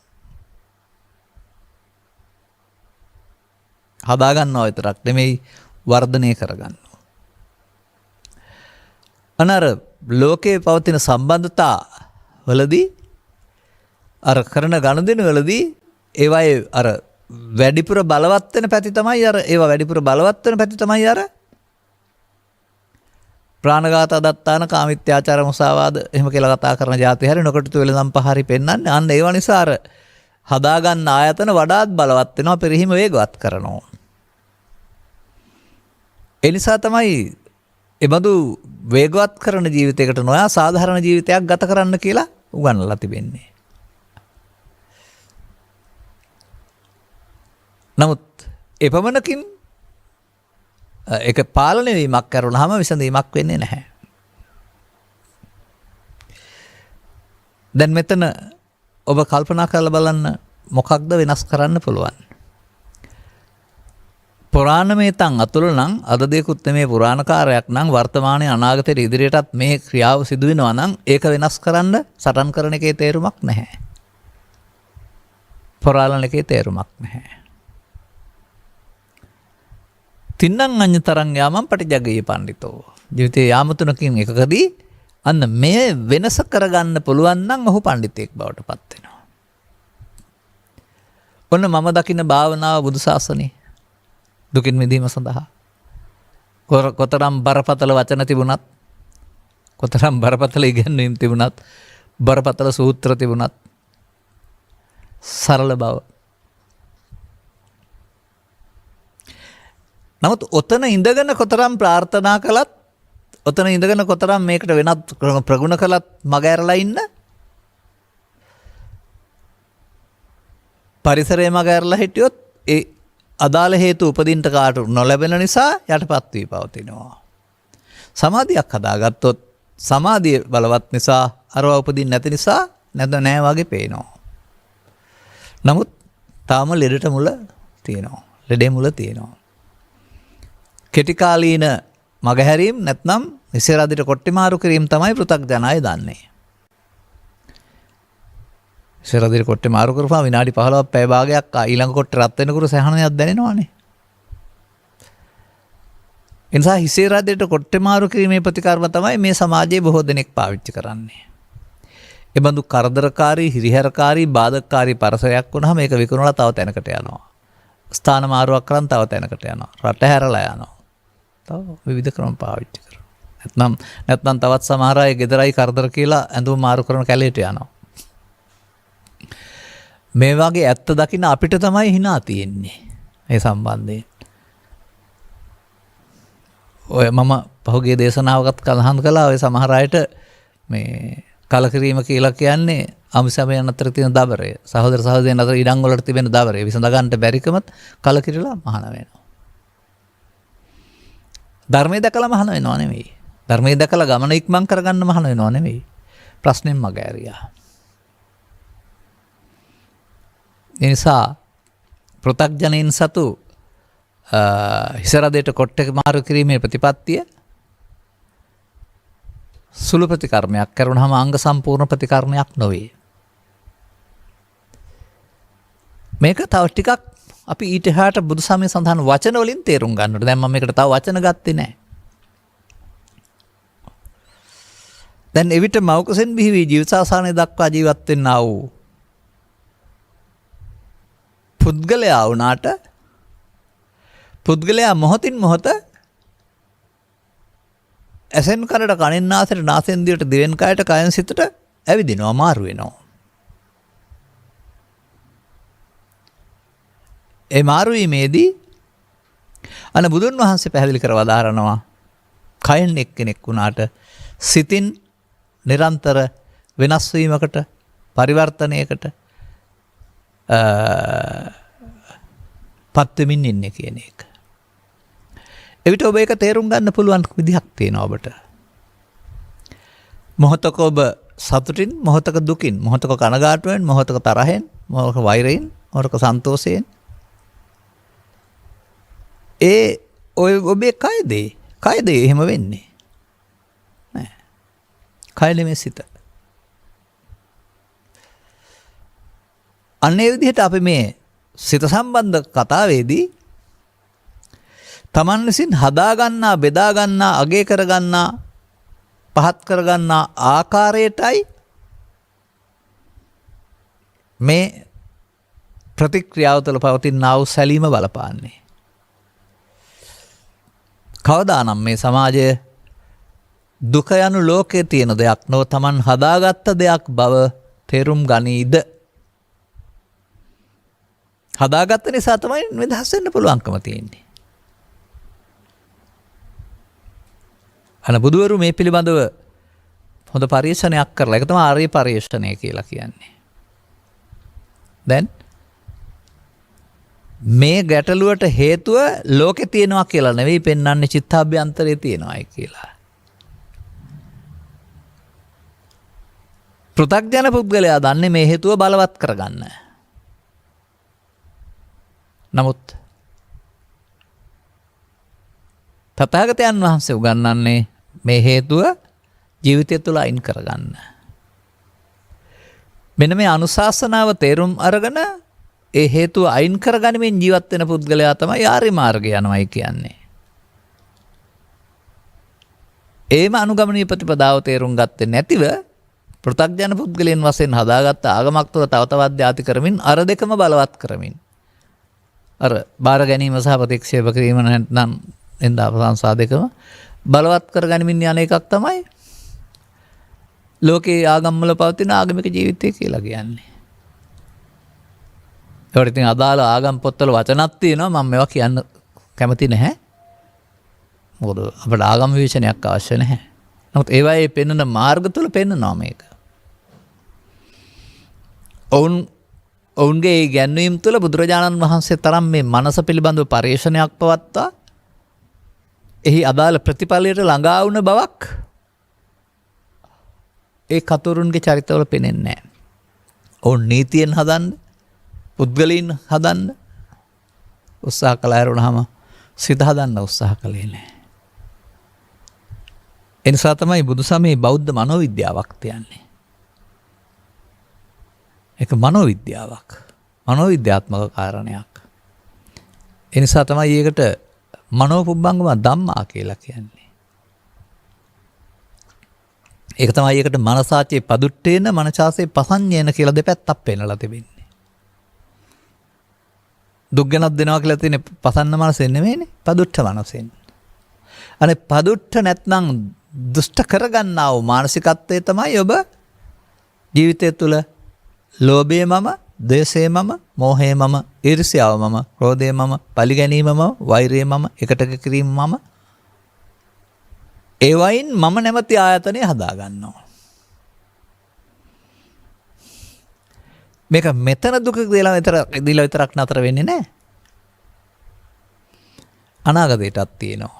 Speaker 2: හදාගන්නවා විතරක් නෙමෙයි වර්ධනය කරගන්නවා. අනර ලෝකයේ පවතින සම්බන්ධතා වලදී අර කරන ගනුදෙනු වලදී ඒවායේ අර වැඩිපුර බලවත් වෙන පැති තමයි ඒවා වැඩිපුර බලවත් වෙන පැති තමයි ප්‍රාණඝාත අදත්තාන කාමිත්‍යාචාර මුසාවාද එහෙම කියලා කතා කරන જાති හැරි නොකටුතු වෙලඳම් පහරි පෙන්වන්නේ. අන්න ඒව නිසා අර හදාගන්න ආයතන වඩාත් බලවත් වෙනවා, පරිහිම වේගවත් කරනවා. ඒ නිසා තමයි එබඳු වේගවත් කරන ජීවිතයකට නොයා සාධාරණ ජීවිතයක් ගත කරන්න කියලා උගන්වලා තිබෙන්නේ. නමුත් එපමණකින් ඒක පාලනය වීමක් කරුණාම විසඳීමක් වෙන්නේ නැහැ. දැන් මෙතන ඔබ කල්පනා කරලා බලන්න මොකක්ද වෙනස් කරන්න පුළුවන්. පුරාණමේ තන් අතුල නම් අද දෙකුත් මේ පුරාණකාරයක් නම් වර්තමානයේ අනාගතයේ ඉදිරියටත් මේ ක්‍රියාව සිදු වෙනවා නම් ඒක වෙනස් කරන්න සටන් කරන එකේ තේරුමක් නැහැ. පුරාණ එකේ තේරුමක් නැහැ. තින්නං අඤ්ඤ තරං යාමං පටිජග්ගයේ පඬිතෝ. ජීවිතේ යාම තුනකින් එකකදී අන්න මේ වෙනස කරගන්න පුළුවන් නම් ඔහු පඬිතෙක් බවට පත් වෙනවා. ඔන්න මම දකින්න භාවනාව බුදු සාසනේ දුකින් මිදීම සඳහා කොතරම් බරපතල වචන තිබුණත්, කොතරම් බරපතල ඉගැන්වීම් තිබුණත්, බරපතල සූත්‍ර තිබුණත් සරල බව. නමුත් ඔතන ඉඳගෙන කොතරම් ප්‍රාර්ථනා කළත්, ඔතන ඉඳගෙන කොතරම් මේකට වෙනත් ප්‍රගුණ කළත් මග ඇරලා ඉන්න පරිසරයේ මග ඇරලා හිටියොත් ඒ අදාළ හේතු උපදින්න කාට නොලැබෙන නිසා යටපත් වී පවතිනවා. සමාධියක් හදාගත්තොත් සමාධිය බලවත් නිසා අරව උපදින්න නැති නිසා නෑ වගේ පේනවා. නමුත් තාම ලෙඩට මුල තියෙනවා. ලෙඩේ මුල තියෙනවා. කෙටිකාලීන මගහැරීම් නැත්නම් විසරාදිට කොට්ටි මාරු කිරීම තමයි පෘථග්ජනය දන්නේ. විසරාදිට කොට්ටි මාරු කරපුවා විනාඩි 15ක් පැය භාගයක් ඊළඟ කොට්ට රත් වෙනකොට සහනයක් දැනෙනවානේ. ඒ නිසා හිසරාදිට කොට්ටි මාරු කිරීමේ ප්‍රතිකර්ම තමයි මේ සමාජයේ බොහෝ දෙනෙක් පාවිච්චි කරන්නේ. ඒ බඳු කරදරකාරී, හිරිහැරකාරී, බාධකකාරී පරසරයක් වුණාම මේක විකුණලා තව තැනකට යනවා. ස්ථාන මාරුවක් කරන් තව තැනකට යනවා. රට හැරලා යනවා. විවිධ ක්‍රම පාවිච්චි කරනවා. නැත්නම් තවත් සමහර අය ගෙදරයි කරදර කියලා ඇඳුම් මාරු කරන කැලේට යනවා. මේ වගේ ඇත්ත දකින්න අපිට තමයි hina තියෙන්නේ. ඒ සම්බන්ධයෙන්. ඔය මම පහුගිය දේශනාවකත් කලහන් කළා ඔය සමහර අයට මේ කලකිරීම කියලා කියන්නේ අමිසමයන් අතර තියෙන දබරය. සහෝදර සහෝදරයන් අතර ඉඩම් වලට තිබෙන දබරය. විසඳ ගන්නට බැරිකමත් කලකිරලා මහාන වෙනවා. ධර්මයේ දැකලා මහාන වෙනව නෙමෙයි. ධර්මයේ දැකලා ගමන ඉක්මන් කරගන්න මහාන වෙනව නෙවෙයි. ප්‍රශ්නෙන් මග ඇරියා. ඒ නිසා පෘථග්ජනයින් සතු හිසරදයට කොට්ටක මාරු කිරීමේ ප්‍රතිපත්තිය සුළු ප්‍රතිකර්මයක් කරුණාම අංග සම්පූර්ණ ප්‍රතිකර්මයක් නොවේ. මේක තව ටිකක් අපි ඊට එහාට බුදුසමයේ සඳහන් වචන වලින් තේරුම් ගන්නට. දැන් මම මේකට තව වචන ගත්තේ නැහැ. දැන් එවිට මෞකසෙන් බිහි ජීවිතාසානය දක්වා ජීවත් වෙන්නා වූ පුද්ගලයා වුණාට පුද්ගලයා මොහොතින් මොහොත ඇසෙන් කනට කනෙන් නාසයට නාසයෙන් දිවට දිවෙන් කයට කයෙන් සිතට ඇවිදිනවා මාරු වෙනවා. ඒ මාරු වීමේදී බුදුන් වහන්සේ පැහැදිලි කර වදාරනවා කයෙන් එක්කෙනෙක් වුණාට සිතින් නිරන්තර වෙනස් වීමකට පරිවර්තනයකට පත් වෙමින් ඉන්නේ කියන එක. එවිට ඔබ ඒක තේරුම් ගන්න පුළුවන් විදිහක් තියෙනවා ඔබට. මොහොතක ඔබ සතුටින්, මොහොතක දුකින්, මොහොතක කනගාටුවෙන්, මොහොතක තරහෙන්, මොහොතක වෛරයෙන්, මොහොතක සන්තෝෂයෙන් ඔබේ කයද එහෙම වෙන්නේ නෑ. කය නෙමෙයි සිත. අන්නේ විදිහට අපි මේ සිත සම්බන්ධ කතාවේදී තමන් විසින් හදාගන්නා, බෙදාගන්නා, අගය කරගන්නා, පහත් කරගන්නා ආකාරයටයි මේ ප්‍රතික්‍රියාව තුළ පවතිනා වූ සැලීම බලපාන්නේ. කවදානම් මේ සමාජය දුක යනු ලෝකයේ තියෙන දෙයක් නොව තමන් හදාගත්ත දෙයක් බව තේරුම් ගනීද? හදාගත්ත නිසා තමයි නිදහස් වෙන්න පුළුවන්කම තියෙන්නේ. බුදුවරු මේ පිළිබඳව හොඳ පරීක්ෂණයක් කරලා, ඒක තමයි ආර්ය පරීක්ෂණය කියලා කියන්නේ. දැන් මේ ගැටලුවට හේතුව ලෝකේ තියෙනවා කියලා නෙවෙයි පෙන්වන්නේ, චිත්තාභ්‍යන්තරයේ තියෙනවායි කියලා. පෘථග්ජන පුද්ගලයා දන්නේ මේ හේතුව බලවත් කරගන්න. නමුත් තථාගතයන් වහන්සේ උගන්වන්නේ මේ හේතුව ජීවිතය තුළ අයින් කරගන්න. මෙන්න මේ අනුශාසනාව තේරුම් අරගෙන ඒ හේතුව අයින් කරගනිමින් ජීවත් වෙන පුද්ගලයා තමයි ආර්ය මාර්ගය යනවායි කියන්නේ. ඒම අනුගමනීය ප්‍රතිපදාව තේරුම් ගත්තේ නැතිව පෘථග්ජන පුද්ගලයන් වශයෙන් හදාගත්ත ආගමක් තුළ තව තවත් ධාති කරමින් අර දෙකම බලවත් කරමින් අර බාර ගැනීම සහ ප්‍රතික්ෂේප කිරීම නැත්නම් එන්දා ප්‍රශංසා දෙකම බලවත් කරගනිමින් යන එකක් තමයි ලෝකේ ආගම් වල පවතින ආගමික ජීවිතය කියලා කියන්නේ. ඒකට ඉතින් අදාළ ආගම් පොත්වල වචනක් තියෙනවා, මම මේවා කියන්න කැමති නැහැ. මොකද අපට ආගම් විවේචනයක් අවශ්‍ය නැහැ. නමුත් ඒවායේ පෙන්වන මාර්ග තුල පෙන්වනවා මේක. ඔවුන්ගේ ගැන්වීම් තුළ බුදුරජාණන් වහන්සේ තරම් මේ මනස පිළිබඳව පරීක්ෂණයක් පවත්වා එහි අදාළ ප්‍රතිඵලයට ළඟා වුණ බවක් ඒ කතුරුන්ගේ චරිතවල පෙනෙන්නේ නැහැ. ඔවුන් නීතියෙන් හදන්න, පුද්ගලයන් හදන්න උත්සාහ කළා වුණාම සිත හදන්න උත්සාහ කළේ නැහැ. ඒ නිසා තමයි බුදුසමයේ බෞද්ධ මනෝවිද්‍යාවක් තියන්නේ. ඒක මනෝවිද්‍යාවක්, මනෝවිද්‍යාත්මක කාරණයක්. ඒ නිසා තමයි ඒකට මනෝපුබ්බංගම ධම්මා කියලා කියන්නේ. ඒක තමයි ඒකට මනසාචේ පදුට්ටේන මනසාසේ පසඤ්ඤේන කියලා දෙපැත්තක් පෙන්නලා තිබෙන්නේ. දුක් ගැනක් දෙනවා කියලා තියෙන්නේ පසන්න මනසෙන් නෙමෙයිනේ, පදුට්ට මනසෙන්. අනේ පදුට්ට නැත්නම් දුෂ්ට කරගන්නා වූ මානසිකත්වයේ තමයි ඔබ ජීවිතය තුළ ලෝභය මම, ද්වේෂය මම, මෝහය මම, ඊර්ෂ්‍යාව මම, ක්‍රෝධය මම, පරිගැනීම මම, වෛරය මම, එකට කිරීම මම, ඒ වයින් මම නැමැති ආයතනය හදා ගන්නවා. මේක මෙතන දුක දීලා විතරක් නතර වෙන්නේ නැහැ. අනාගතයටත් තියෙනවා.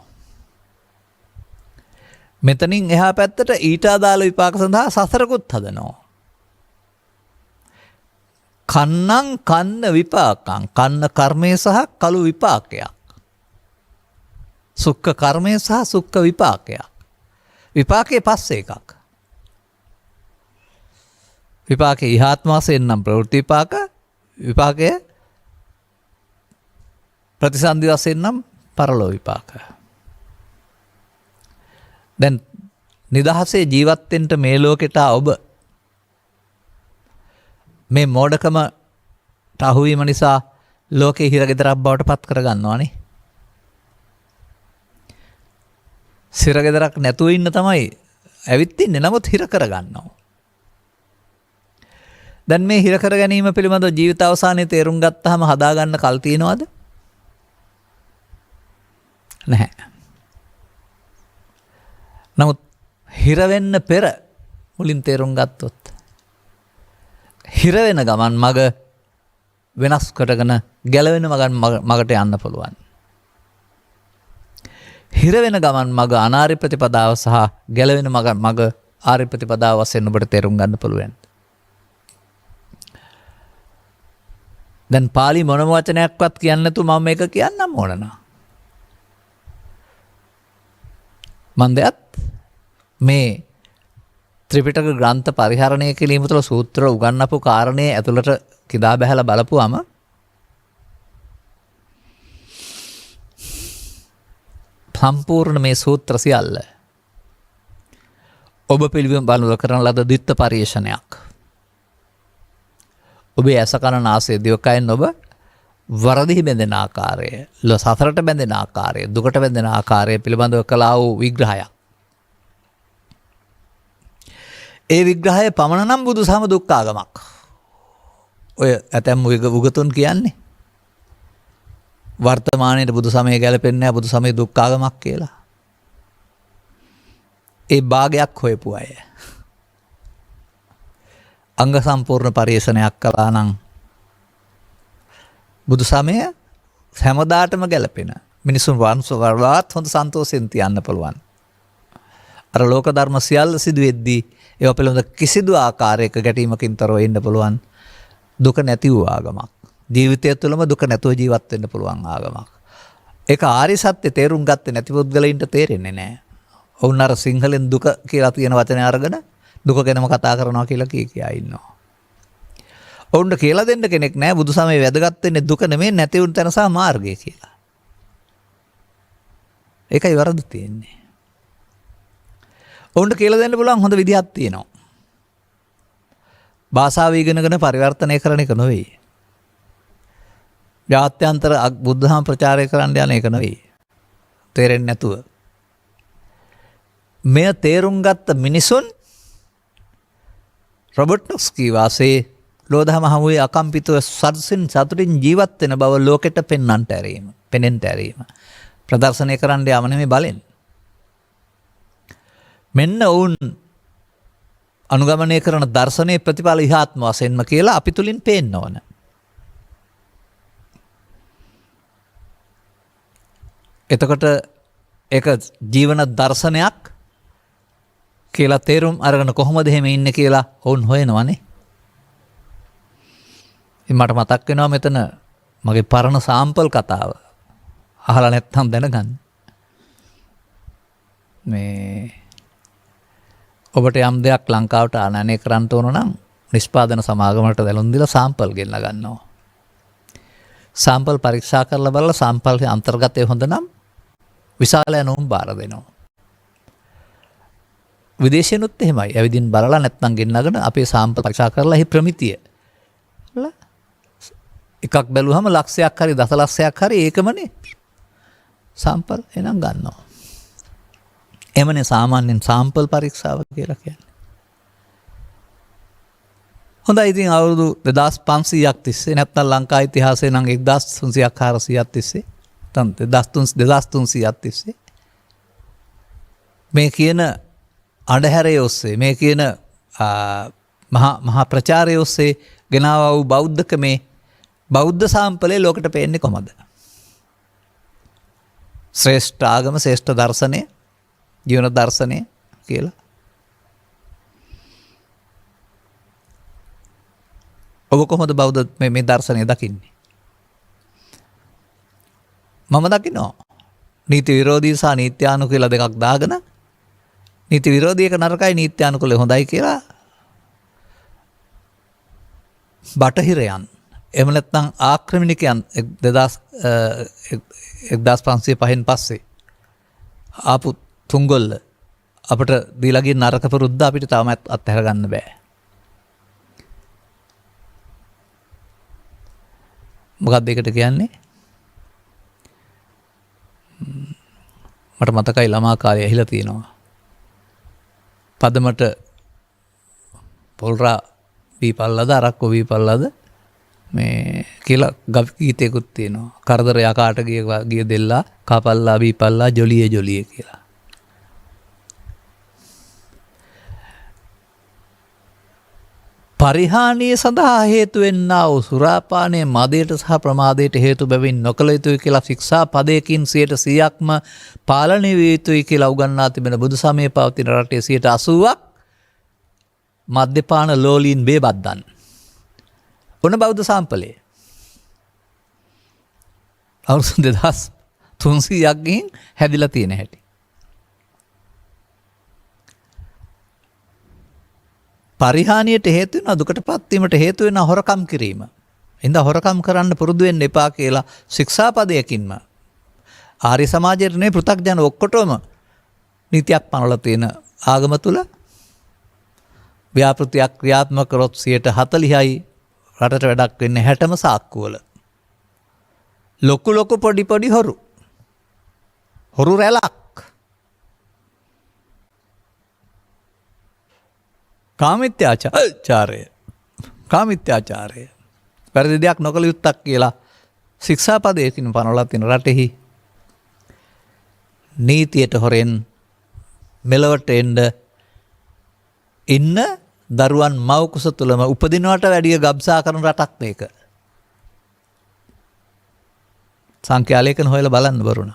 Speaker 2: මෙතනින් එහා පැත්තට ඊට අදාළ විපාක සඳහා සසරකුත් හදනවා. කන්නං කන්න විපාකං කන්න කර්මය සහ කළු විපාකයක්. සුක්ඛ කර්මය සහ සුක්ඛ විපාකයක්. විපාකයේ පස්සේ එකක්. විපාකයේ ඉහාත්ම වශයෙන් නම් ප්‍රවෘත්ති විපාක, විපාකයේ ප්‍රතිසන්දි වශයෙන් නම් පරලෝ විපාක. දැන් නිදහසේ ජීවත් වෙන්න මේ ලෝකෙට ඔබ මේ මෝඩකමට අහුවීම නිසා ලෝකේ හිරගෙදරක් බවට පත් කරගන්නවානේ. සිරගෙදරක් නැතුව ඉන්න තමයි ඇවිත් ඉන්නේ. නමුත් හිර කරගන්නවා. දැන් මේ හිර කර ගැනීම පිළිබඳව ජීවිත අවසානයේ තේරුම් ගත්තාම හදාගන්න කල් තියනවද? නැහැ. නමුත් හිර වෙන්න පෙර මුලින් තේරුම් ගත්තොත් හිර වෙන ගමන් මග වෙනස් කරගෙන ගැලවෙන මගට යන්න පුළුවන්. හිර වෙන ගමන් මග අනාර්ය ප්‍රතිපදාව සහ ගැලවෙන මග ආර්ය ප්‍රතිපදාව වශයෙන් ඔබට තේරුම් ගන්න පුළුවන්. දැන් පාලි මොනම වචනයක්වත් කියන්න නැතුව මම මේක කියන්නම් ඕන නා. මන් දෙයත් මේ ත්‍රිපිටක ග්‍රන්ථ පරිහරණය කිරීම තුළ සූත්‍ර උගන්වපු කාරණේ ඇතුළට කිදා බැහැලා බලපුවම සම්පූර්ණ මේ සූත්‍ර සියල්ල ඔබ පිළිබඳව කරන ලද ද්විත්ව පරිශ්‍රණයක්. ඔබේ ඇස කන නාසය දිවකයෙන් ඔබ වරදිහි බැඳෙන ආකාරය, සසරට බැඳෙන ආකාරය, දුකට බැඳෙන ආකාරය පිළිබඳව කළා වූ විග්‍රහයක්. ඒ විග්‍රහය පමණ නම් බුදුසම දුක්ඛාගමක්. ඔය ඇතැම් උගතුන් කියන්නේ වර්තමානයේ බුදු සමය ගැලපෙන්නේ නැහැ, බුදු සමය දුක්ඛාගමක් කියලා. ඒ භාගයක් හොයපු අය. අංග සම්පූර්ණ පරිශ්‍රණයක් කළා නම් බුදු සමය හැමදාටම ගැලපෙන මිනිසුන් වර්වාත් හොඳ සන්තෝෂෙන් තියන්න පුළුවන්. අර ලෝක ධර්ම සියල්ල සිදු වෙද්දී ඒව පිළිබඳ කිසිදු ආකාරයක ගැටීමකින් තොරව ඉන්න පුළුවන් දුක නැති වූ ආගමක්. ජීවිතය තුළම දුක නැතුව ජීවත් වෙන්න පුළුවන් ආගමක්. ඒක ආර්ය සත්‍ය තේරුම් ගත්තේ නැති පුද්ගලයින්ට තේරෙන්නේ නැහැ. ඔවුන් අර සිංහලෙන් දුක කියලා තියෙන වචනය අරගෙන දුක ගැනම කතා කරනවා කියලා කියා ඉන්නවා. ඔවුන්ට කියලා දෙන්න කෙනෙක් නැහැ බුදු සමයේ වැදගත් වෙන්නේ දුක නෙමෙයි නැති වුන් තැන සහ මාර්ගය කියලා. ඒකයි වරද තියෙන්නේ. ඔවුන්ට කියලා දෙන්න පුළුවන් හොඳ විදිහක් තියෙනවා. භාෂාව ඉගෙනගෙන පරිවර්තනය කරන එක නෙවෙයි. ජාත්‍යන්තර බුද්ධහම ප්‍රචාරය කරන්න යන එක නෙවෙයි. තේරෙන්නේ නැතුව. මෙය තේරුම් ගත්ත මිනිසුන් රොබර්ට් නොක්ස්කී වාසේ ලෝදහම හමුවේ අකම්පිතව සතුටින් ජීවත් වෙන බව ලෝකෙට පෙන්වන්නට ඇරීම, පෙනෙන්නට ඇරීම. ප්‍රදර්ශනය කරන්න යාම නෙමෙයි බලෙන්. මෙන්න ඔවුන් අනුගමනය කරන දර්ශනයේ ප්‍රතිඵල ඉහාත්ම වශයෙන්ම කියලා අපි තුලින් පේන්න ඕන. එතකොට ඒක ජීවන දර්ශනයක් කියලා තේරුම් අරගෙන කොහොමද එහෙම ඉන්නේ කියලා ඔවුන් හොයනවානේ. මට මතක් වෙනවා මෙතන මගේ පරණ සාම්පල් කතාව. අහලා නැත්නම් දැනගන්න. මේ ඔබට යම් දෙයක් ලංකාවට ආනයනය කරන්න ඕන නම් නිෂ්පාදන සමාගමකට දැනුම් දීලා සාම්පල් ගෙන්න ගන්නවා. සාම්පල් පරීක්ෂා කරලා බලලා සාම්පල් අන්තර්ගතය හොඳ නම් විශාල ඇණවුම් බාර දෙනවා. විදේශයනුත් එහෙමයි. ඇවිදින් බලලා නැත්නම් ගෙන්නගෙන අපේ සාම්පල් පරීක්ෂා කරලා එහි ප්‍රමිතිය එකක් බැලුවම ලක්ෂයක් හරි දසලක්ෂයක් හරි ඒකමනේ සාම්පල් එනම් ගන්නවා. එමනේ සාමාන්‍යයෙන් සාම්පල් පරීක්ෂාව කියලා කියන්නේ. හොඳයි ඉතින් අවුරුදු 2500ක් තිස්සේ නැත්නම් ලංකා ඉතිහාසයේ නම් 1300ක් 400ක් තිස්සේ නැත්නම් 2300ක් තිස්සේ මේ කියන අඳුරේ ඔස්සේ මේ කියන මහා ප්‍රචාරය ඔස්සේ ගෙනාවා වූ බෞද්ධකමේ බෞද්ධ සාම්පලේ ලෝකෙට පේන්නේ කොහමද? ශ්‍රේෂ්ඨ ආගම, ශ්‍රේෂ්ඨ දර්ශනය, ජීවන දර්ශනය කියලා. ඔබ කොහොමද බෞද්ධ මේ දර්ශනය දකින්නේ? මම දකිනවා නීති විරෝධී සහ නීත්‍යානුකූල කියලා දෙකක් දාගෙන නීති විරෝධී එක නරකයි නීත්‍යානුකූල හොඳයි කියලා බටහිරයන් එහෙම නැත්නම් ආක්‍රමණිකයන් 1505න් පස්සේ ආපු තුංගොල්ල අපිට දීලා ගිය නරක පුරුද්ද අපිට තාම අත්හැර ගන්න බෑ. මොකක්ද ඒකට කියන්නේ? මට මතකයි ළමා කාලේ ඇහිලා තියෙනවා. පදමට පොල්රා බීපල්ලද අරක්කු බීපල්ලද මේ කියලා ගීතයකුත් තියෙනවා. කරදර යකාට ගිය දෙල්ලා කපල්ලා බීපල්ලා ජොලියේ ජොලියේ කියලා. පරිහානිය සඳහා හේතු වෙන්නා වූ සුරාපානය මදයට සහ ප්‍රමාදයට හේතු බැවින් නොකළ යුතුයි කියලා ශික්ෂා පදයකින් 100%ක්ම පාලනය විය යුතුයි කියලා උගන්වා තිබෙන බුදු සමයේ පවතින රටේ 80%ක් මද්යපාන ලෝලීන් බේබද්දන්. ඔන්න බෞද්ධ සාම්පලයේ. අවුරුදු 2300ක් ගින් හැදිලා තියෙන හැටි. පරිහානියට හේතු වෙන දුකට පත්වීමට හේතු වෙන හොරකම් කිරීම. ඉඳ හොරකම් කරන්න පුරුදු වෙන්න එපා කියලා ශික්ෂාපදයකින්ම ආර්ය සමාජයේ නේ පෘථග්ජන ඔක්කොටම නීතියක් පනවලා තියෙන ආගම තුල ව්‍යාපෘතියක් ක්‍රියාත්මක කරොත් 40%යි රටට වැඩක් වෙන්නේ 60ම සාක්කුවල. ලොකු පොඩි හොරු රැලක්. කාමිත්‍යාචාරය වැරදි දෙයක් නොකළ යුත්තක් කියලා ශික්ෂාපදයකින් පනවලා තියෙන රටෙහි නීතියට හොරෙන් මෙලොවට එන්න ඉන්න දරුවන් මව් කුස තුලම උපදිනවට වැඩිය ගබ්සා කරන රටක් මේක. සංඛ්‍යාලේඛන හොයලා බලන්න බරුණ.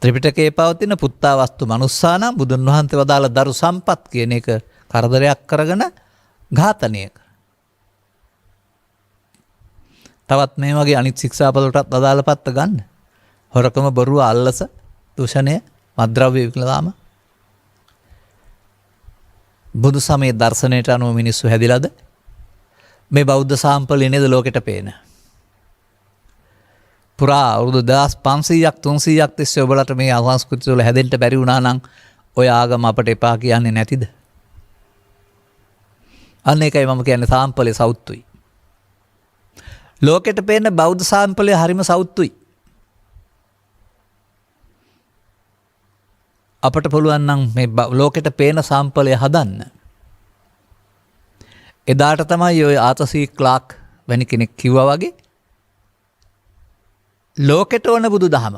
Speaker 2: ත්‍රිපිටකයේ පවතින පුත්තා වස්තු මනුස්සානම් බුදුන් වහන්සේ වදාළ දරු සම්පත් කියන එක කරදරයක් කරගෙන ඝාතනය. තවත් මේ වගේ අනිත් ශික්ෂාපදවලටත් අදාළ පැත්ත ගන්න. හොරකම බොරුව අල්ලස දූෂණය මත්ද්‍රව්‍ය විකුණලාම බුදු සමයේ දර්ශනයට අනුව මිනිස්සු හැදිලාද මේ බෞද්ධ සාම්පලය නේද ලෝකෙට පේන. පුරා අවුරුදු 1500ක් 300ක් තිස්සේ ඔබලට මේ සංස්කෘතිය වල හැදෙන්න බැරි වුණා නම් ඔය ආගම අපට එපා කියන්නේ නැතිද? අන්න ඒකයි මම කියන්නේ සාම්පලේ සෞත්තුයි. ලෝකෙට පේන බෞද්ධ සාම්පලේ හරිම සෞත්තුයි. අපට පුළුවන් නම් මේ ලෝකෙට පේන සාම්පලය හදන්න. එදාට තමයි ඔය ආතසී ක්ලාක් වැනි කෙනෙක් කිව්වා වගේ ලෝකෙට ඕන බුදු දහම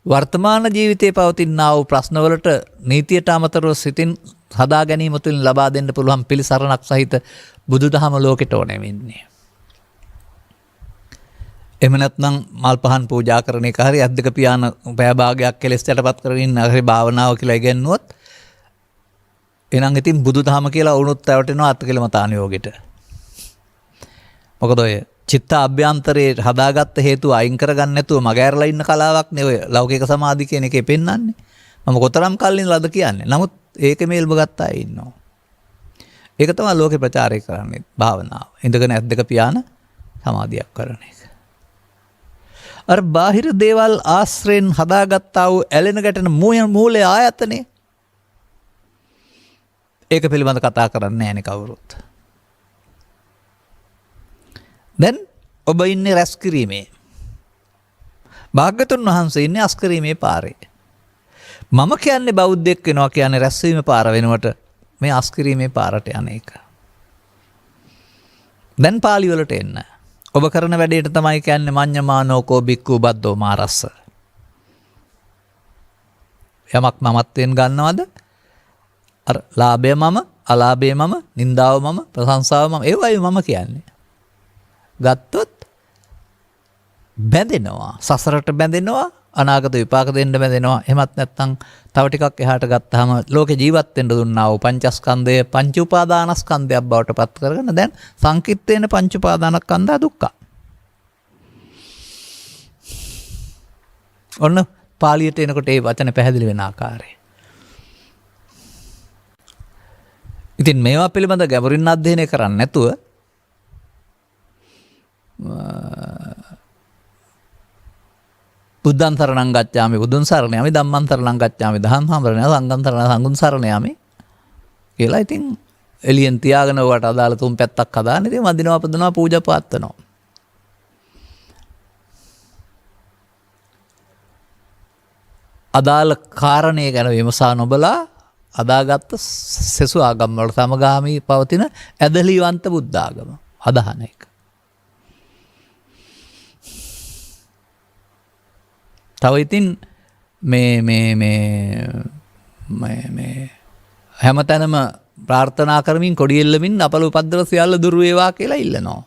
Speaker 2: වර්තමාන ජීවිතයේ පවතිනා වූ ප්‍රශ්නවලට නීතියට අමතරව සිතින් හදා ගැනීම තුළින් ලබා දෙන්න පුළුවන් පිළිසරණක් සහිත බුදු දහම ලෝකෙට ඕනේ වෙන්නේ. එහෙම නැත්නම් මල් පහන් පූජා කරන එක හරි අද්දක පියාන පැය භාගයක් කෙලස් යටපත් කරගෙන ඉන්න හරි භාවනාව කියලා ඉගෙනුවොත් එහෙනම් ඉතින් බුදු දහම කියලා වුණොත් රැවටෙනවා අත්කලමතාන යෝගෙට. මොකද ඔය චිත්ත අභ්‍යන්තරයේ හදාගත්ත හේතු අයින් කරගන්න නැතුව මගහැරලා ඉන්න කලාවක් නේ ඔය ලෞකික සමාධි කියන එකේ පෙන්වන්නේ. මම කොතරම් කල් ඉඳලාද කියන්නේ. නමුත් ඒක මේල්බ ගත්ත අය ඉන්නවා. ඒක තමයි ලෝකේ ප්‍රචාරය කරන්නේ භාවනාව. ඉඳගෙන ඇද්දක පියාන සමාධියක් කරන එක. අර බාහිර දේවල් ආශ්‍රයෙන් හදාගත්තා වූ ඇලෙන ගැටෙන මූලයේ ආයතනේ ඒක පිළිබඳ කතා කරන්නේ නැහැ නේ කවුරුත්. දැන් ඔබ ඉන්නේ රැස් කිරීමේ. භාග්‍යතුන් වහන්සේ ඉන්නේ අස් කිරීමේ පාරේ. මම කියන්නේ බෞද්ධෙක් වෙනවා කියන්නේ රැස්වීමේ පාර වෙනවට මේ අස් කිරීමේ පාරට යන එක. දැන් පාළි වලට එන්න. ඔබ කරන වැඩේට තමයි කියන්නේ මඤ්ඤමානෝකෝ බික්ඛු බද්දෝ මාරස්ස. යමක් මමත්වෙන් ගන්නවද? අර ලාභය මම, අලාභය මම, නින්දාව මම, ප්‍රශංසාව මම ඒවයි මම කියන්නේ. ගත්තොත් බැඳෙනවා. සසරට බැඳෙනවා, අනාගත විපාක දෙන්න බැඳෙනවා. එහෙමත් නැත්නම් තව ටිකක් එහාට ගත්තාම ලෝකේ ජීවත් වෙන්න දුන්නා වූ පංචස්කන්ධය පංච උපාදානස්කන්ධයක් බවට පත් කරගෙන දැන් සංකිට්ඨේන පංච උපාදානස්කන්ධා දුක්ඛ. ඔන්න පාලියට එනකොට ඒ වචන පැහැදිලි වෙන ආකාරය. ඉතින් මේවා පිළිබඳ ගැඹුරින් අධ්‍යයනය කරන්නේ නැතුව බුද්ධං සරණං ගච්ඡාමි බුදුන් සරණ යමි ධම්මං සරණං ගච්ඡාමි ධම්මං සරණ යමි සංඝං සරණ සංඝං සරණ යමි කියලා ඉතින් එළියෙන් තියාගෙන ඔයාට අදාළ තුන් පැත්තක් හදාන ඉතින් වදිනවා පදනවා පූජා පාත්වනවා. අදාළ කාරණේ ගැන විමසා නොබලා අදාගත්ත සෙසු ආගම් වල සමගාමී පවතින ඇදහිලිවන්ත බුද්ධ ආගම අදහන එක. තව ඉතින් මේ හැමතැනම ප්‍රාර්ථනා කරමින් කොඩි එල්ලමින් අපල උපද්දව සියල්ල දුර වේවා කියලා ඉල්ලනවා.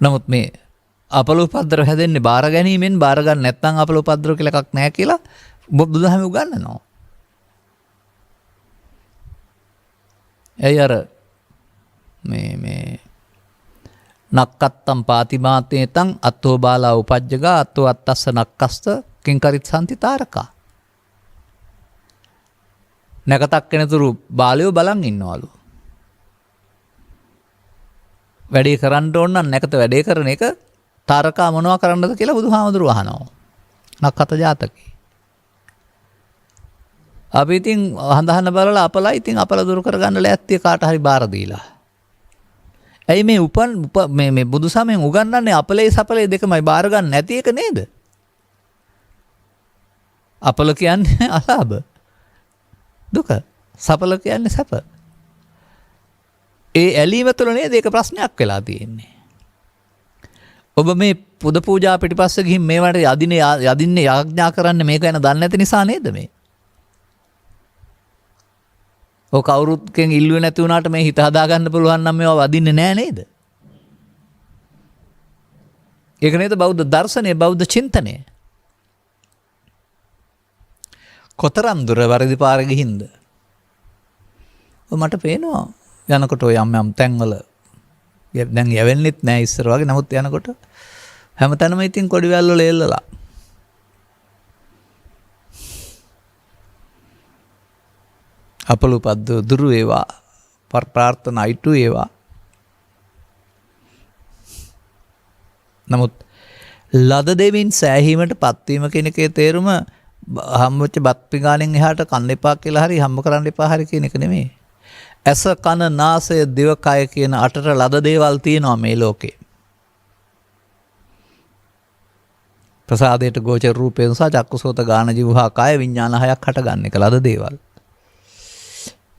Speaker 2: නමුත් මේ අපල උපද්දව හැදෙන්නේ බාර ගැනීමෙන් බාර ගන්න නැත්නම් අපල උපද්දව කියලා එකක් නැහැ කියලා බුදුදහම උගන්වනවා. එයි අර මේ නක්කත්තම් පාතිමාතේතං අත්තෝ බාලා උපජ්ජගා අත්තෝ අත්තස්ස නක්කස්ත කිංකරිත් සම්ති තාරකා. නැකතක් කෙනතුරු බාලයෝ බලන් ඉන්නවලු. වැඩේ කරන්න ඕන නම් නැකත වැඩේ කරන එක තාරකා මොනවා කරන්නද කියලා බුදුහාමුදුරුවෝ අහනවා. නක්කත ජාතකේ. අපි ඉතින් හඳහන බලලා අපලා ඉතින් අපල දුරු කරගන්න ලෑස්තිය කාට හරි බාර දීලා. ඇයි මේ බුදු සමයෙන් උගන්වන්නේ අපලේ සපලේ දෙකමයි බාර ගන්න නැති එක නේද? අපල කියන්නේ අලාභ. දුක. සපල කියන්නේ සැප. ඒ ඇලීම තුළ නේද ඒක ප්‍රශ්නයක් වෙලා තියෙන්නේ. ඔබ මේ පුද පූජා පිටිපස්ස ගිහින් මේවට යදින්නේ යාඥා කරන්න මේක ගැන දන්නේ නැති නිසා නේද මේ? ඔය කවුරුත්ගෙන් ඉල්ලුවේ නැති වුණාට මේ හිත හදාගන්න පුළුවන් නම් මේවා වදින්නේ නෑ නේද? ඒක නේද බෞද්ධ දර්ශනය බෞද්ධ චින්තනය. කොතරම් දුර වරදි පාර ගිහින්ද? මට පේනවා යනකොට ඔය යම් තැන්වල දැන් යවෙන්නෙත් නෑ ඉස්සර වගේ. නමුත් යනකොට හැමතැනම ඉතින් කොඩි වැල් වල එල්ලලා අපලු පද්ද දුරු වේවා ප්‍රාර්ථනා ඉටු වේවා. නමුත් ලද දෙමින් සෑහීමට පත්වීම කියන එකේ තේරුම හම්බෙච්ච බත් පිඟානෙන් එහාට කන්න එපා කියලා හරි හම්බ කරන්න එපා හරි කියන එක නෙමෙයි. ඇස කන නාසය දිව කය කියන අටට ලද දේවල් තියෙනවා මේ ලෝකේ. ප්‍රසාදයට ගෝචර රූපේ නිසා චක්කුසෝත ගාන ජීවහා කාය විඥාන හයක් හටගන්න එක ලද දේවල්.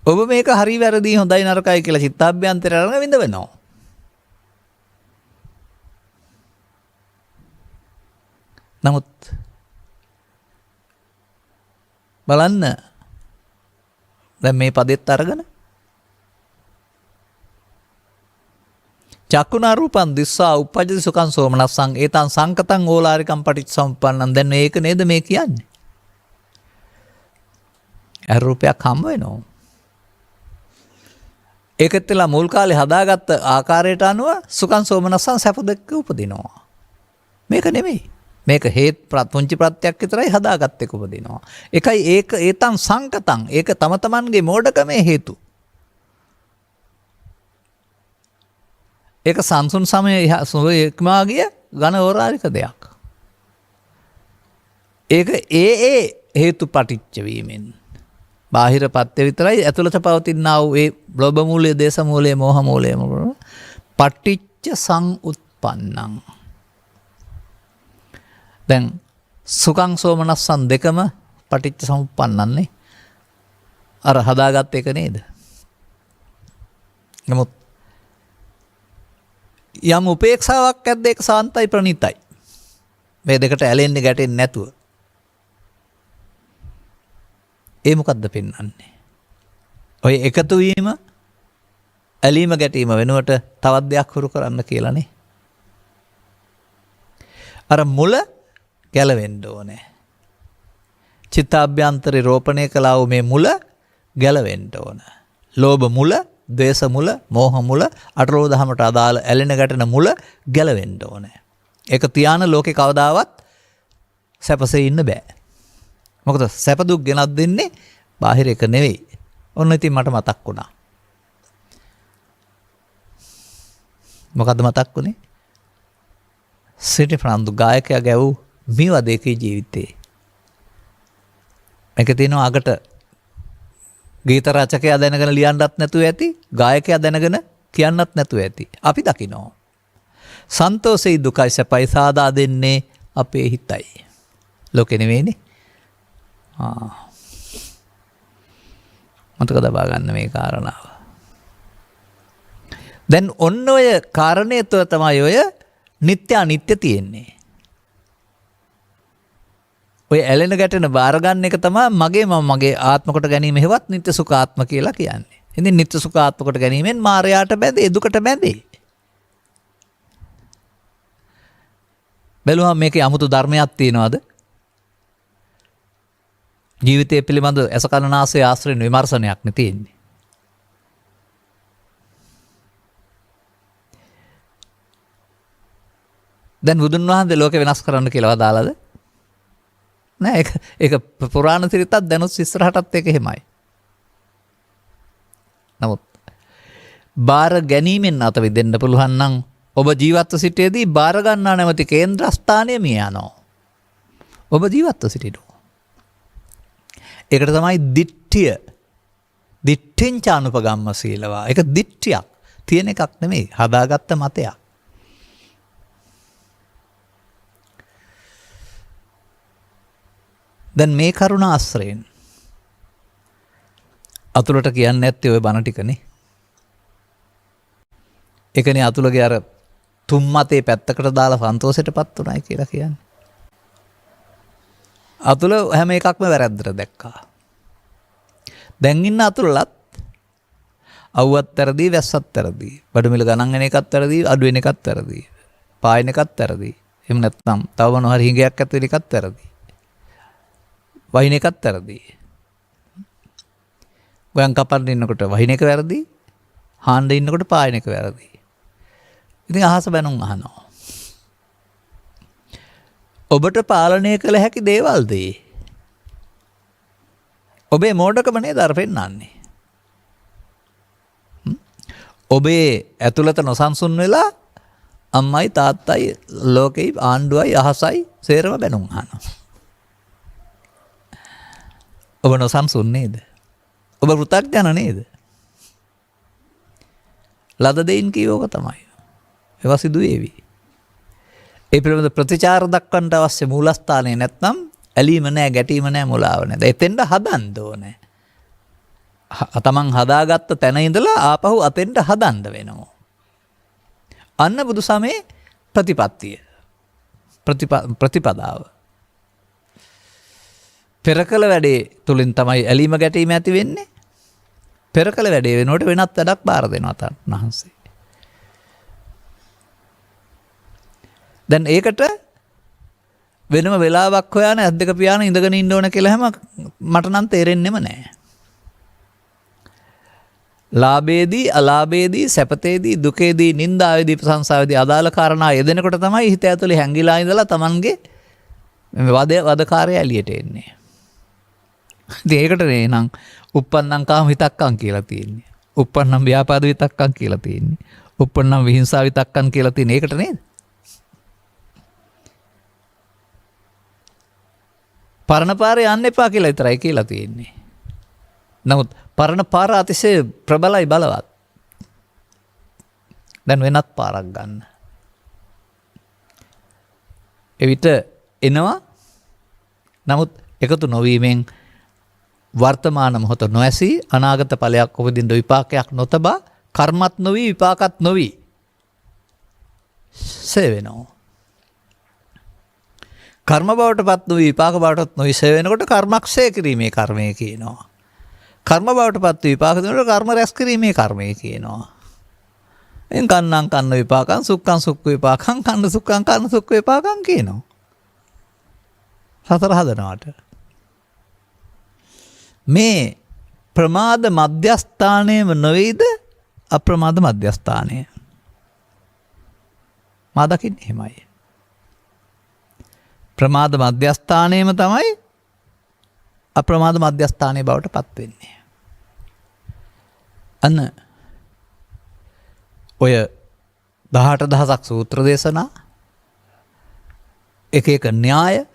Speaker 2: ඔබ මේක හරි වැරදි හොඳයි නරකයි කියලා චිත්තාභ්‍යන්තරය අරගෙන විඳවනවා. නමුත් බලන්න දැන් මේ පදෙත් අරගෙන චක්කුණා රූපං දිස්සා උපජ්ජති සුඛං සෝමනස්සං ඒතං සංකතං ඕලාරිකං පටිච්චසමුප්පන්නං. දැන් මේක නේද මේ කියන්නේ? රූපයක් හම්බ වෙනවා. ඒකත් එලා මුල් කාලේ හදාගත්ත ආකාරයට අනුව සුඛං සෝමනස්සං සැප දෙක උපදිනවා. මේක නෙමෙයි. මේක පුංචි ප්‍රත්‍යක් විතරයි හදාගත්ත එක උපදිනවා. එකයි ඒක ඒතං සංකතං. ඒක තම තමන්ගේ මෝඩකමේ හේතු. ඒක සංසුන් සමයේ ඉක්මවා ගිය ඝන ඕරාරික දෙයක්. ඒක ඒ හේතු පටිච්ච වීමෙන් බාහිර පත්‍ය විතරයි ඇතුළත පවතිනා වූ ඒ ලෝභ මූලය, දේශ මූලය, මෝහ මූලය පටිච්ච සමුප්පන්නං. දැන් සුඛං සෝමනස්සං දෙකම පටිච්ච සමුප්පන්නන්නේ අර හදාගත්ත එක නේද? නමුත් යම් උපේක්ෂාවක් ඇද්ද ඒක සාන්තයි ප්‍රණීතයි. මේ දෙකට ඇලෙන්නේ ගැටෙන්නේ නැතුව. ඒ මොකද්ද පෙන්වන්නේ? ඔය එකතු වීම ඇලීම ගැටීම වෙනුවට තවත් දෙයක් හුරු කරන්න කියලානේ. අර මුල ගැලවෙන්න ඕනේ. චිත්තාභ්‍යන්තරේ රෝපණය කළා වූ මේ මුල ගැලවෙන්න ඕන. ලෝභ මුල, ද්වේෂ මුල, මෝහ මුල, අටලෝ දහමට අදාළ ඇලෙන ගැටෙන මුල ගැලවෙන්න ඕනේ. ඒක තියාන ලෝකේ කවදාවත් සැපසේ ඉන්න බෑ. මොකද සැප දුක් ගෙනත් දෙන්නේ බාහිර එක නෙවෙයි. ඔන්න ඉතින් මට මතක් වුණා. මොකද්ද මතක් වුණේ? සිටි ෆ්‍රාන්දු ගායකයා ගැවූ මිවදේකී ජීවිතේ. මේක තියෙනවා අගට ගීත රචකයා දැනගෙන ලියන්නත් නැතුව ඇති, ගායකයා දැනගෙන කියන්නත් නැතුව ඇති. අපි දකිනවා. සන්තෝෂයි දුකයි සැපයි සාදා දෙන්නේ අපේ හිතයි. ලෝකේ නෙවෙයිනේ. මතක තබා ගන්න මේ කාරණාව. දැන් ඔන්න ඔය කාරණේ තුළ තමයි ඔය නිත්‍ය අනිත්‍ය තියෙන්නේ. ඔය ඇලෙන ගැටෙන බාර ගන්න එක තමයි මගේ ආත්ම කොට ගැනීම හේවත් නිත්‍ය සුඛාත්ම කියලා කියන්නේ. ඉතින් නිත්‍ය සුඛාත්ම කොට ගැනීමෙන් මායයට බැඳේ, දුකට බැඳේ. බැලුවම මේකේ 아무තු ධර්මයක් තියනවාද? ජීවිතය පිළිබඳ අසකනාසය ආශ්‍රයෙන් විමර්ශනයක් නේ තියෙන්නේ. දැන් බුදුන් වහන්සේ ලෝකෙ වෙනස් කරන්න කියලා වදාළද? නෑ, ඒක පුරාණ සිරිතත් දැනුත් ඉස්සරහටත් ඒක එහෙමයි. නමුත් බාර ගැනීමෙන් අත විදෙන්න පුළුවන් නම් ඔබ ජීවත්ව සිටියේදී බාර ගන්නා නැමැති කේන්ද්‍රස්ථානය මිය යනවා. ඔබ ජීවත්ව සිටිනවා. ඒකට තමයි දිට්ඨිය. දිට්ඨිංච අනුපගම්ම සීලවා. ඒක දිට්ඨියක්. තියෙන එකක් නෙමෙයි, හදාගත්ත මතයක්. දැන් මේ කරුණ ආශ්‍රයෙන් අතුලට කියන්නේ නැත්තේ ওই බණ ටිකනේ. ඒකනේ අතුලගේ අර තුන් මතේ පැත්තකට දාලා සන්තෝෂයටපත් උනායි කියලා කියන්නේ. අතුල හැම එකක්ම වැරද්දට දැක්කා. දැන් ඉන්න අතුලලත් අවුවත් වැරදි, වැස්සත් වැරදි. බඩමිල ගණන් වෙන එකත් වැරදි, අඩු වෙන එකත් වැරදි. පායන එකත් වැරදි. එහෙම නැත්නම් තව මොන හරි හිඟයක් ඇති වෙන එකත් වැරදි. වහින එකත් වැරදි. ගොයන් කපන්න ඉන්නකොට වහින එක වැරදි. හාන්න ඉන්නකොට පායන එක වැරදි. ඉතින් අහස බැනුම් අහනවා. ඔබට පාලනය කළ හැකි දේවල්ද ඒ? ඔබේ මෝඩකම නේද අර පෙන්නන්නේ? ඔබේ ඇතුළත නොසන්සුන් වෙලා අම්මයි තාත්තයි ලෝකෙයි ආණ්ඩුවයි අහසයි සේරම බැනුම් අහනවා. ඔබ නොසන්සුන් නේද? ඔබ පෘථග්ජන නේද? ලද දෙයින් කියෝක තමයි. ඒවා සිදු වේවි. ඒ පිළිබඳ ප්‍රතිචාර දක්වන්නට අවශ්‍ය මූලස්ථානය නැත්නම් ඇලීම නැහැ, ගැටීම නැහැ, මුලාව නැහැ. එතෙන්ට හදන්න ඕනේ. තමන් හදාගත්ත තැන ඉඳලා ආපහු අතෙන්ට හදන්න වෙනවා. අන්න බුදු සමේ ප්‍රතිපත්තිය. ප්‍රතිපදාව. පෙරකල වැඩේ තුලින් තමයි ඇලීම ගැටීම ඇති වෙන්නේ. පෙරකල වැඩේ වෙනකොට වෙනත් වැඩක් බාර දෙනවා තනහන්සේ. දැන් ඒකට වෙනම වෙලාවක් හොයාන ඇස් දෙක පියාන ඉඳගෙන ඉන්න ඕන කියලා හැම මට නම් තේරෙන්නෙම නැහැ. ලාභයේදී, අලාභයේදී, සැපතේදී, දුකේදී, නින්දාවේදී, ප්‍රශංසාවේදී අදාළ කාරණා යෙදෙනකොට තමයි හිත ඇතුලේ හැංගිලා ඉඳලා Tamanගේ වදකාරය එළියට එන්නේ. ඉතින් ඒකට නේනම් uppannam කාම විතක්කම් කියලා තියෙන්නේ. uppannam ව්‍යාපාද විතක්කම් කියලා තියෙන්නේ. uppannam විහිංසාව විතක්කම් කියලා තියෙන්නේ. ඒකට නේද? පරණ පාරේ යන්න එපා කියලා විතරයි කියලා තියෙන්නේ. නමුත් පරණ පාර අතිශය ප්‍රබලයි, බලවත්. දැන් වෙනත් පාරක් ගන්න. එවිට එනවා. නමුත් එකතු නොවීමෙන් වර්තමාන මොහොත නොඇසී අනාගත ඵලයක් උපදින්න විපාකයක් නොතබා කර්මත් නොවි විපාකත් නොවි සේ වෙනවා. කර්ම බවට පත් නොවි විපාක බවටත් නොවි සේ වෙනකොට කර්මක්ෂය කිරීමේ කර්මය කියනවා. කර්ම බවට පත් විපාක දෙනකොට කර්ම රැස් කිරීමේ කර්මය කියනවා. කන්නං කන්න විපාකං සුක්ඛං සුක්ඛ විපාකං කන්න සුක්ඛං කන්න සුක්ඛ විපාකං කියනවා. සතර හදනවාට. මේ ප්‍රමාද මධ්‍යස්ථානයම නොවේද අප්‍රමාද මධ්‍යස්ථානය? මා දකින්නේ එහෙමයි. ප්‍රමාද මධ්‍යස්ථානයම තමයි අප්‍රමාද මධ්‍යස්ථානය බවට පත් වෙන්නේ. අන්න ඔය 18,000ක් සූත්‍ර දේශනා, එක එක න්‍යාය,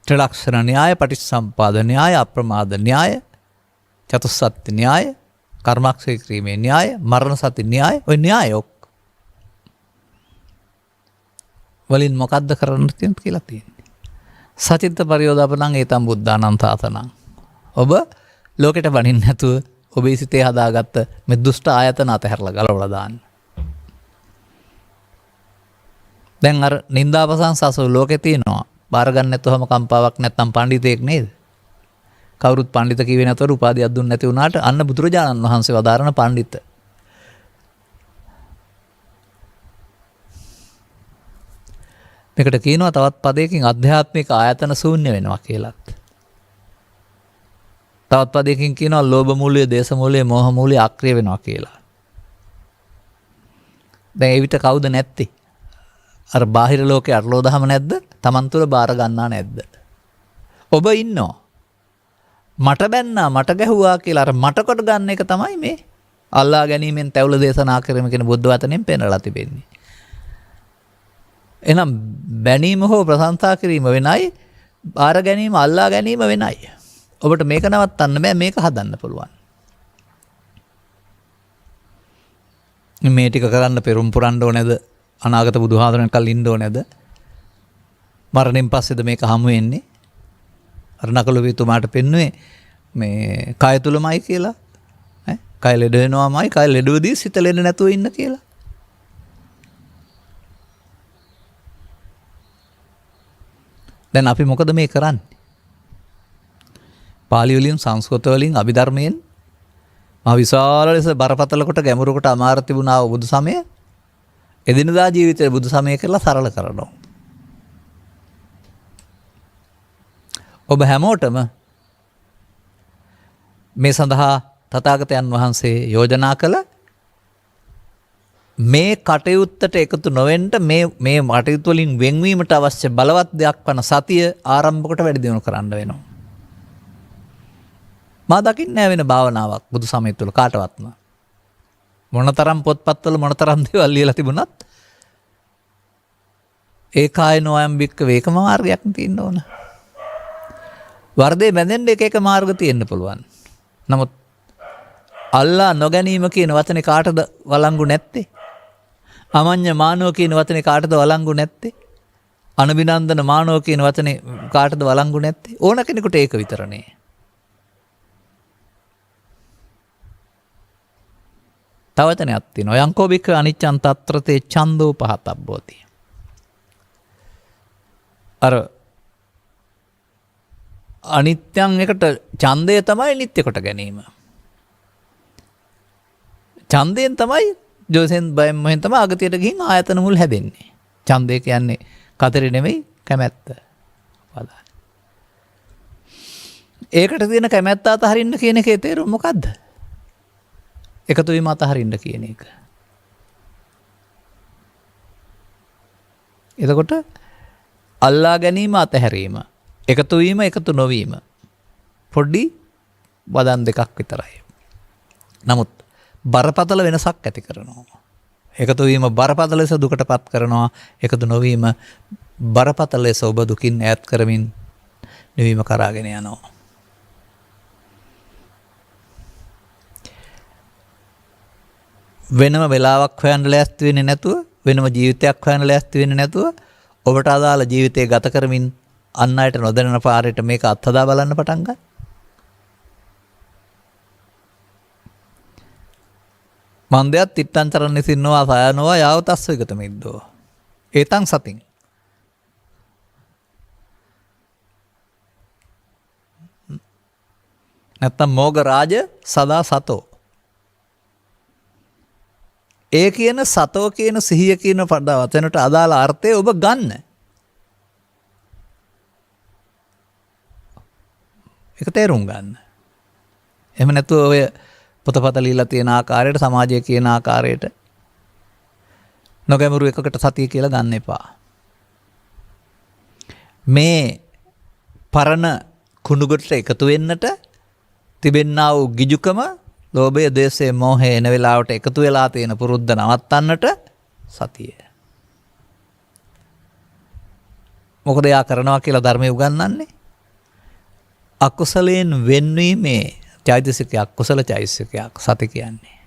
Speaker 2: ත්‍රිලක්ෂණ න්‍යාය, පටිච්චසමුප්පාද න්‍යාය, අප්‍රමාද න්‍යාය, චතුස්සත්ත්‍ය න්‍යාය, කර්මක්ෂය කිරීමේ න්‍යාය, මරණ සති න්‍යාය, ඔය න්‍යාය වලින් මොකද්ද කරන්න තියෙන්නේ කියලා තියෙන්නේ. සචිත්ත පරියෝදාපනං ඒතම් බුද්ධානං තාතනං. ඔබ ලෝකෙට වණින්න නැතුව ඔබේ සිතේ හදාගත්ත මේ දුෂ්ට ආයතන අතහැරලා ගලවලා දාන්න. දැන් අර නින්දාපසංසසෝ ලෝකේ තියෙනවා. බාර ගන්න නැතුවම කම්පාවක් නැත්තම් පඬිතෙක් නේද? කවුරුත් පඬිත කිව්වේ නැතොර උපාධියක් දුන්නේ නැති වුණාට අන්න බුදුරජාණන් වහන්සේ වදාරන පඬිත. මේකට කියනවා තවත් පදයකින් අධ්‍යාත්මික ආයතන ශූන්‍ය වෙනවා කියලාත්. තවත් පදයකින් කියනවා ලෝභ මූලය, දේශ මූලය, මෝහ මූලය අක්‍රිය වෙනවා කියලා. දැන් ඒ විට කවුද නැත්තේ? අර බාහිර ලෝකේ අරලෝ දහම නැද්ද? Taman තුල බාර ගන්නා නැද්ද? ඔබ ඉන්නවා. මට බැන්නා, මට ගැහුවා කියලා අර මට කොට ගන්න එක තමයි මේ අල්ලා ගැනීමෙන් තැවුල දේශනා කිරීම කියන බුද්ධ වචනෙන් පෙන්නලා තිබෙන්නේ. එහෙනම් බැනීම හෝ ප්‍රශංසා කිරීම වෙනයි, බාර ගැනීම, අල්ලා ගැනීම වෙනයි. ඔබට මේක නවත්තන්න බෑ, මේක හදන්න පුළුවන්. මේ ටික කරන්න පෙරම් පුරන්න ඕනේද? අනාගත බුදුහාඳුනන කල් ඉන්න ඕනේද? මරණයෙන් පස්සේද මේක හමු වෙන්නේ? අර නකලුවිතුමාට පෙන්නුවේ මේ කය තුලමයි කියලා. කය ලෙඩ වෙනවාමයි, කය ලෙඩවදී සිත ලෙඩ නැතුව ඉන්න කියලා. දැන් අපි මොකද මේ කරන්නේ? පාලි වලින්, සංස්කෘත වලින්, අභිධර්මයෙන් මහ විශාල ලෙස බරපතල කොට ගැඹුරු කොට අමාර තිබුණා වූ බුදු සමය එදිනදා ජීවිතේ බුදු සමය කියලා සරල කරනවා. ඔබ හැමෝටම මේ සඳහා තථාගතයන් වහන්සේ යෝජනා කළ මේ කටයුත්තට එකතු නොවෙන්න මේ කටයුතු වලින් වෙන්වීමට අවශ්‍ය බලවත් දෙයක් වන සතිය ආරම්භ කොට වැඩි දියුණු කරන්න වෙනවා. මා දකින්නේ වෙන භාවනාවක් බුදු සමය තුළ කාටවත්ම. මොනතරම් පොත්පත්වල මොනතරම් දේවල් ලියලා තිබුණත් ඒකායනෝ අයම් බික්ක වේකම මාර්ගයක් තියෙන්න ඕන. වර්ධේ බැඳෙන්න එක මාර්ග තියෙන්න පුළුවන්. නමුත් අල්ලා නොගැනීම කියන වචනේ කාටද වළංගු නැත්තේ? අමඤ්ඤ මානෝ කියන වචනේ කාටද වළංගු නැත්තේ? අනබිනන්දන මානෝ කියන වචනේ කාටද වළංගු නැත්තේ? ඕන කෙනෙකුට ඒක විතරනේ. තව වචනයක් තියෙනවා. යංකෝ බික්ක අනිච්ඡං තත්‍රතේ ඡන්தோ පහතබ්බෝති. අර අනිත්‍යං එකට ඡන්දය තමයි නිට්ටය කොට ගැනීම. ඡන්දයෙන් තමයි ජෝසෙන් බයෙන් මොහෙන් තමයි අගතියට ගිහින් ආයතන මුල් හැදෙන්නේ. ඡන්දය කියන්නේ කතරේ නෙමෙයි, කැමැත්ත. බලන්න. ඒකට තියෙන කැමැත්ත අතහරින්න කියන එකේ තේරුම මොකද්ද? එකතු වීම අතහරින්න කියන එක. එතකොට අල්ලා ගැනීම අතහැරීම, එකතු වීම එකතු නොවීම පොඩි වදන් දෙකක් විතරයි. නමුත් බරපතල වෙනසක් ඇති කරනවා. එකතු වීම බරපතල ලෙස දුකටපත් කරනවා. එකතු නොවීම බරපතල ලෙස ඔබ දුකින් ඈත් කරමින් නිවීම කරාගෙන යනවා. වෙනම වෙලාවක් හොයන්න ලෑස්ති වෙන්නේ නැතුව, වෙනම ජීවිතයක් හොයන්න ලෑස්ති වෙන්නේ නැතුව ඔබට අදාළ ජීවිතය ගත කරමින් අන් අයට නොදැනෙන පාරට මේක අත්හදා බලන්න පටන් ගන්න. මන්දයත් තිත්තං චරණ සින්නවා සයනවා යාව තස්ස විගත මිද්දෝ. ඒතං සතින්. නැත්තම් මෝග රාජ සදා සතෝ. ඒ කියන සතෝ කියන සිහිය කියන පද වචනට අදාළ අර්ථය ඔබ ගන්න. ඒක තේරුම් ගන්න. එහෙම නැතුව ඔය පොතපත ලියලා තියෙන ආකාරයට සමාජයේ කියන ආකාරයට නොගැඹුරු එකකට සතිය කියලා ගන්න එපා. මේ පරණ කුණුගොඩට එකතු වෙන්නට තිබෙන්නා වූ ගිජුකම, ලෝභය, ද්වේෂය, මෝහය එන වෙලාවට එකතු වෙලා තියෙන පුරුද්ද නවත්තන්නට සතිය. මොකද යා කරනවා කියලා ධර්මය උගන්වන්නේ? අකුසලයෙන් වෙන්වීමේ චෛතසිකයක්, කුසල චෛතසිකයක් සති කියන්නේ.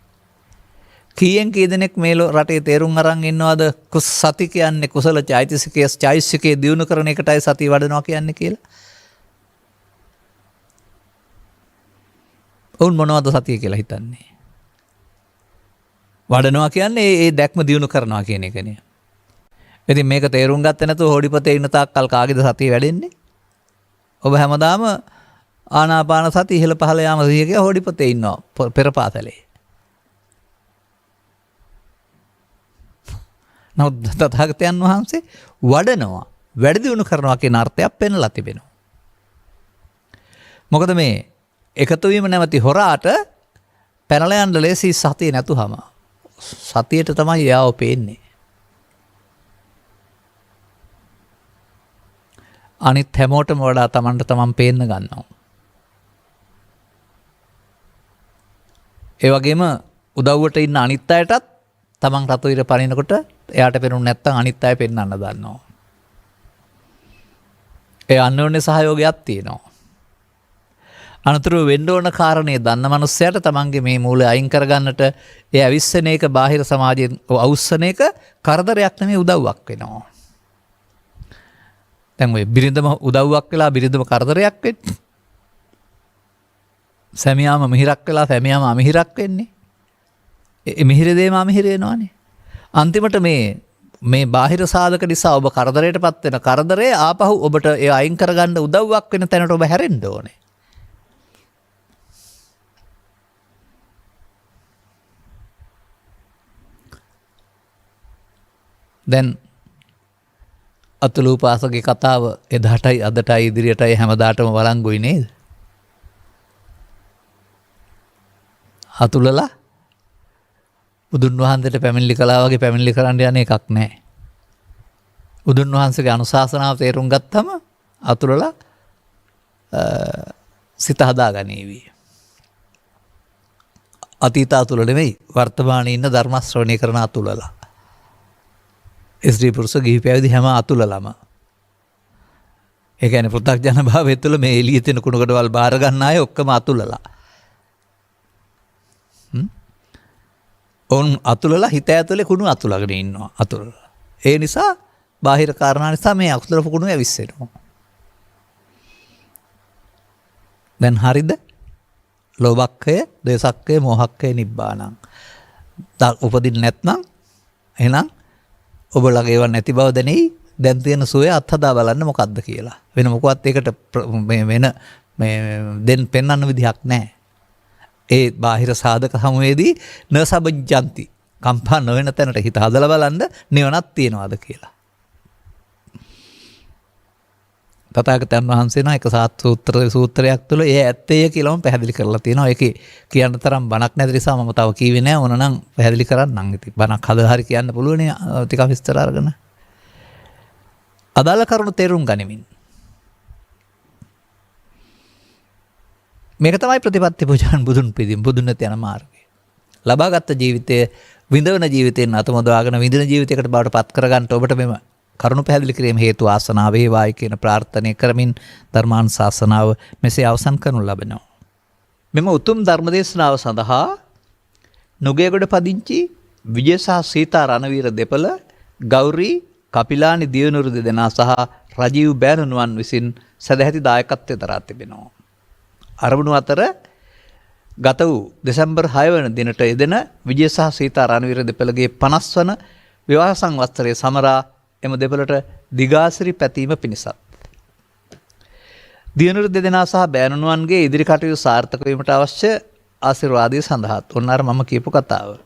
Speaker 2: කීයෙන් කී දෙනෙක් මේ රටේ තේරුම් අරන් ඉන්නවද සති කියන්නේ කුසල චෛතසිකයේ දියුණු කරන එකටයි සතිය වඩනවා කියන්නේ කියලා? ඔවුන් මොනවද සතිය කියලා හිතන්නේ? වඩනවා කියන්නේ ඒ දැක්ම දියුණු කරනවා කියන එකනේ. ඉතින් මේක තේරුම් ගත්තේ නැතුව හොඩිපතේ ඉන්න තාක්කල් කාගේද සතිය වැඩෙන්නේ? ඔබ හැමදාම ආනාපාන සති ඉහළ පහළ යාම සිහිය කියලා හොඩිපතේ ඉන්නවා පෙරපාතලේ. නමුත් තථාගතයන් වහන්සේ වඩනවා, වැඩි දියුණු කරනවා කියන අර්ථයක් පෙන්ලා තිබෙනවා. මොකද මේ එකතු වීම නැමැති හොරාට පැනලා යන්න ලේසි සතිය නැතුවම සතියට තමයි යාව පේන්නේ. අනිත් හැමෝටම වඩා තමන්ට තමන් පේන්න ගන්නවා. ඒ වගේම උදව්වට ඉන්න අනිත් අයටත් තමන් රතු ඉර පනිනකොට එයාට පේනුනේ නැත්තම් අනිත් අය පෙන්වන්න දන්නවා. ඒ අන්‍යෝන්‍ය සහයෝගයක් තියෙනවා. අනතුරු වෙන්න ඕන කාරණේ දන්න මනුස්සයාට තමන්ගේ මේ මූලය අයින් කරගන්නට ඒ අවිස්සන එක බාහිර සමාජයෙන් අවුස්සන එක කරදරයක් නෙමෙයි, උදව්වක් වෙනවා. දැන් ඔය බිරිඳම උදව්වක් වෙලා බිරිඳම කරදරයක් වෙන්නේ. සැමියාම මිහිරක් වෙලා සැමියාම අමිහිරක් වෙන්නේ. ඒ මිහිර දෙම අමිහිර වෙනවනේ. අන්තිමට මේ බාහිර සාධක නිසා ඔබ කරදරයටපත් වෙන කරදරේ ආපහු ඔබට ඒ අයින් කරගන්න උදව්වක් වෙන තැනට ඔබ හැරෙන්න ඕනේ. දැන් අතුලූපාසගේ කතාව එදාටයි අදටයි ඉදිරියටයි හැමදාටම වළංගුයි නේද? අතුලලා බුදුන් වහන්සේට පැමිණිලි කළා වගේ පැමිණිලි කරන්න යන එකක් නැහැ. බුදුන් වහන්සේගේ අනුශාසනාව තේරුම් ගත්තම අතුලලා සිත හදාගනීවි. අතීත අතුල නෙමෙයි, වර්තමානයේ ඉන්න ධර්ම ශ්‍රවණය කරන අතුලලා. ස්ත්‍රී පුරුෂ ගිහි පැවිදි හැම අතුලලම. ඒ කියන්නේ පෘථග්ජන භාවය තුළ මේ එළියේ තියෙන කුණුකඩවල් බාර ගන්න අය ඔක්කොම අතුලලා. ඔවුන් අතුලලා හිත ඇතුලේ කුණු අතුලගෙන ඉන්නවා අතුලලා. ඒ නිසා බාහිර කාරණා නිසා මේ අකුසල කුණු ඇවිස්සෙනවා. දැන් හරිද? ලෝභක්ඛය, ද්වේෂක්ඛය, මෝහක්ඛය නිබ්බානං. උපදින්න නැත්නම් එහෙනම් ඔබලගේ ඒවා නැති බව දැනෙයි. දැන් තියෙන සුවය අත්හදා බලන්න මොකද්ද කියලා. වෙන මොකවත් ඒකට දෙන් පෙන්වන්න විදිහක් නැහැ. ඒ බාහිර සාධක සමුවේදී නසබජ්ජಂತಿ කම්පා නොවන තැනට හිත හදලා බලන්න නිවනක් තියනවාද කියලා. තථාගතයන් වහන්සේ නා එක සූත්‍රයක් තුළ ඒ ඇත්තය කියලාම පැහැදිලි කරලා තියෙනවා. ඒකේ කියන්න තරම් බණක් නැති නිසා මම තව කියවේ නැහැ. ඕනනම් පැහැදිලි කරන්නම්. ඉතින් බණක් හදලා හරි කියන්න පුළුවන් නේ ටිකක් විස්තර අරගෙන. අදාළ කරුණු තේරුම් ගනිමින්. මේක තමයි ප්‍රතිපත්ති පූජාන් බුදුන් පිළිම බුදුන් නැති යන මාර්ගය. ලබාගත් ජීවිතයේ විඳවන ජීවිතයෙන් අතමොදවාගෙන විඳින ජීවිතයකට බවට පත් කරගන්න ඔබට මෙම කරුණු පැහැදිලි කිරීම හේතු ආසනාව වේවායි කියන ප්‍රාර්ථනය කරමින් ධර්මානුශාසනාව මෙසේ අවසන් කරනු ලබනවා. මෙම උතුම් ධර්මදේශනාව සඳහා නුගේගොඩ පදිංචි විජය සහ සීතා රණවීර දෙපළ, ගෞරී කපිලානි දියනුරු දෙදෙනා සහ රජීව් බෑනුනුවන් විසින් සදැහැති දායකත්වය දරා තිබෙනවා. අරමුණු අතර ගත වූ දෙසැම්බර් 6 වන දිනට යෙදෙන විජය සහ සීතා රණවීර දෙපළගේ 50 වන විවාහ සංවත්සරය සමරා එම දෙපළට දිගාසිරි පැතීම පිණිසත් දියනුරු දෙදෙනා සහ බෑනුනුවන්ගේ ඉදිරි කටයුතු සාර්ථක වීමට අවශ්‍ය ආශිර්වාදය සඳහාත් ඔන්න අර මම කියපු කතාව.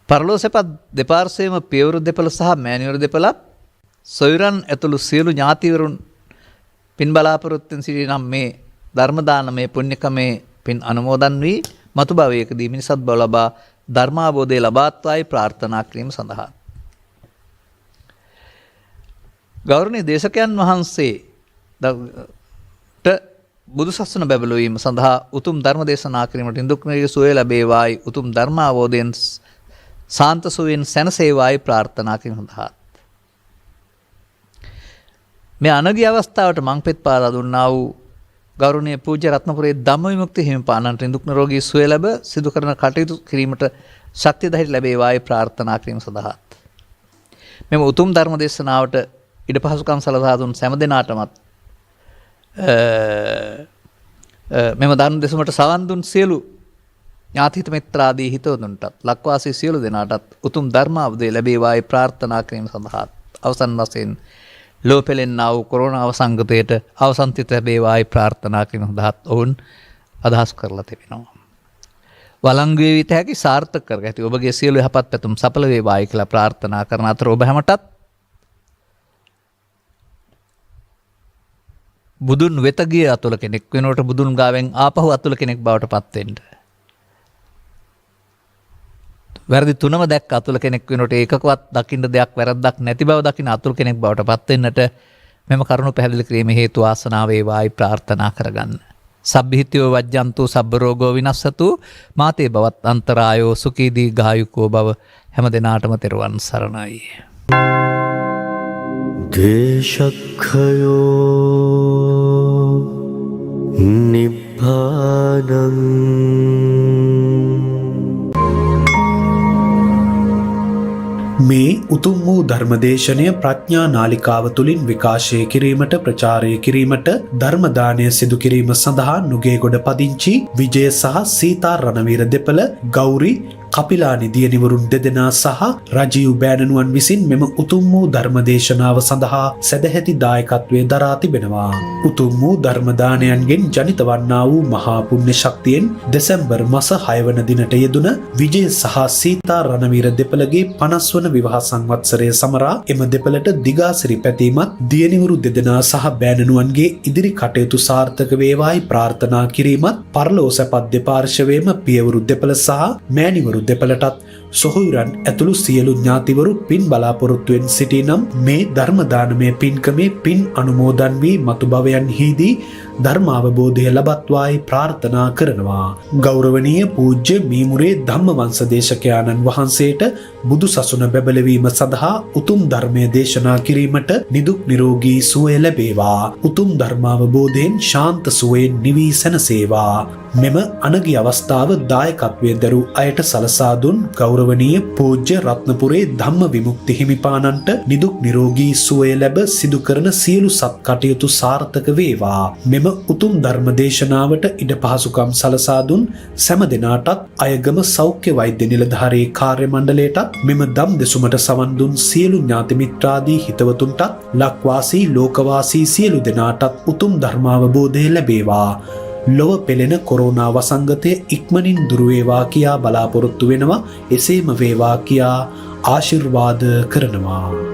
Speaker 2: පරලෝසෙපත් දෙපාර්ශ්වයේම පියවරු දෙපළ සහ මෑණිවරු දෙපළත් සොයුරන් ඇතුළු සියලු ඥාතිවරුන් පින් බලාපොරොත්තුෙන් සිටි නම් මේ ධර්ම දානමය පුණ්‍යකමේ පින් අනුමෝදන් වී මතු භවයකදී මිනිසත් බව ලබා ධර්මාබෝධය ලබාත්වායි ප්‍රාර්ථනා කිරීම සඳහා ගෞරවනීය දේශකයන් වහන්සේට බුදුසසුන බැබළුවීම සඳහා උතුම් ධර්ම දේශනා කිරීමට නිදුක් නිරෝගී සුවය ලැබේවායි උතුම් ධර්මාවබෝධයෙන් සාන්ත සුවයෙන් සැනසේවායි ප්‍රාර්ථනා කිරීම සඳහා මේ අනගිය අවස්ථාවට මංපෙත් පාදා දුන්නා වූ ගෞරවනීය පූජ්‍ය රත්නපුරේ ධම්මවිමුක්ති හිමිපාණන්ට නිදුක් නිරෝගී සුවය ලැබ සිදු කරන කටයුතු කිරීමට ශක්තිය ධෛර්ය ලැබේවායි ප්‍රාර්ථනා කිරීම සඳහා මෙම උතුම් ධර්ම දේශනාවට ඉඩ පහසුකම් සලසා දුන් සෑම දෙනාටමත් මෙම ධර්ම දෙසුමට සවන් දුන් සියලු ඥාතිහිත මිත්‍රාදී හිතවතුන්ටත් ලක්වාසී සියලු දෙනාටත් උතුම් ධර්ම අවබෝධය ලැබේවායි ප්‍රාර්ථනා කිරීම සඳහා අවසන් වශයෙන් ලෝ පෙළෙන්නා වූ කොරෝනා වසංගතයට අවසන්තිත ලැබේවායි ප්‍රාර්ථනා කිරීම සඳහා ඔවුන් අදහස් කරලා තිබෙනවා. වළංගු වේ විත හැකි සාර්ථක කර ඇති ඔබගේ සියලු යහපත් පැතුම් සඵල වේවායි කියලා ප්‍රාර්ථනා කරන අතර ඔබ හැමටත් බුදුන් වෙත ගිය අතුල කෙනෙක් වෙනකොට බුදුන් ගාවෙන් ආපහු අතුල කෙනෙක් බවට පත් වෙන්න. වැරදි තුනම දැක්ක අතුල කෙනෙක් වෙනකොට ඒකකවත් දකින්න දෙයක් වැරද්දක් නැති බව දකින්න අතුල කෙනෙක් බවට පත් වෙන්නට මෙම කරුණු පැහැදිලි කිරීමේ හේතු වාසනාව වේවායි ප්‍රාර්ථනා කරගන්න. සබ්බිහිතයෝ වජ්ජන්තු සබ්බ රෝගෝ විනස්සතු මාතේ බවත් අන්තරායෝ සුඛී දීඝායුකෝ බව හැම දිනාටම තෙරුවන් සරණයි.
Speaker 3: දේශක්ඛයෝ නිබ්බානං
Speaker 1: මේ උතුම් වූ ධර්මදේශනය ප්‍රඥා නාලිකාව තුළින් විකාශය කිරීමට ප්‍රචාරය කිරීමට ධර්මදානය සිදු කිරීම සඳහා නුගේගොඩ පදිංචි විජය සහ සීතා රණවීර දෙපළ ගෞරි කපිලානි දියණිවරුන් දෙදෙනා සහ රජීව් බෑණනුවන් විසින් මෙම උතුම් වූ ධර්මදේශනාව සඳහා සැදැහැති දායකත්වය දරා තිබෙනවා. උතුම් වූ ධර්මදානයන්ගෙන් ජනිත වන්නා වූ මහා පුණ්‍ය ශක්තියෙන් දෙසැම්බර් මාස 6 වන දිනට යෙදුන විජය සහ සීතා රණවීර දෙපළගේ 50 වන විවාහ සංවත්සරය සමරා එම දෙපළට දිගාසිරි පැතීමත් දියණිවරු දෙදෙනා සහ බෑණනුවන්ගේ ඉදිරි කටයුතු සාර්ථක වේවායි ප්‍රාර්ථනා කිරීමත් පරලෝ සැපත් දෙපාර්ශ්වයේම පියවරු දෙපළ සහ මෑණිවරු දෙපළටත් සොහොයුරන් ඇතුළු සියලු ඥාතිවරු පින් බලාපොරොත්තුවෙන් සිටිනම් මේ ධර්ම දානමය පින්කමේ පින් අනුමෝදන් වී මතු භවයන්හිදී ධර්මාවබෝධය ලබත්වායි ප්‍රාර්ථනා කරනවා. ගෞරවනීය පූජ්‍ය මීමුරේ ධම්මවංශ දේශකයාණන් වහන්සේට බුදු සසුන බැබලවීම සඳහා උතුම් ධර්මය දේශනා කිරීමට නිදුක් නිරෝගී සුවය ලැබේවා. උතුම් ධර්මාවබෝධයෙන් ශාන්ත සුවයෙන් නිවී සැනසේවා. මෙම අනගි අවස්ථාව දායකත්වයේ දරූ අයට සලසා දුන් ගෞරවනීය පූජ්‍ය රත්නපුරේ ධම්ම විමුක්ති හිමිපාණන්ට නිදුක් නිරෝගී සුවය ලැබ සිදු කරන සියලු සත් කටයුතු සාර්ථක වේවා. මෙම උතුම් ධර්ම දේශනාවට ඉඩ පහසුකම් සලසා දුන් සෑම දෙනාටත් අයගම සෞඛ්‍ය වෛද්‍ය නිලධාරී කාර්ය මණ්ඩලයටත් මෙම දම් දෙසුමට සවන් දුන් සියලු ඥාති මිත්‍රාදී හිතවතුන්ටත් ලක්වාසී ලෝකවාසී සියලු දෙනාටත් උතුම් ධර්මාවබෝධය ලැබේවා. ලොව පෙළෙන කොරෝනා වසංගතය ඉක්මනින් දුරු වේවා කියා බලාපොරොත්තු වෙනවා. එසේම වේවා කියා ආශිර්වාද කරනවා.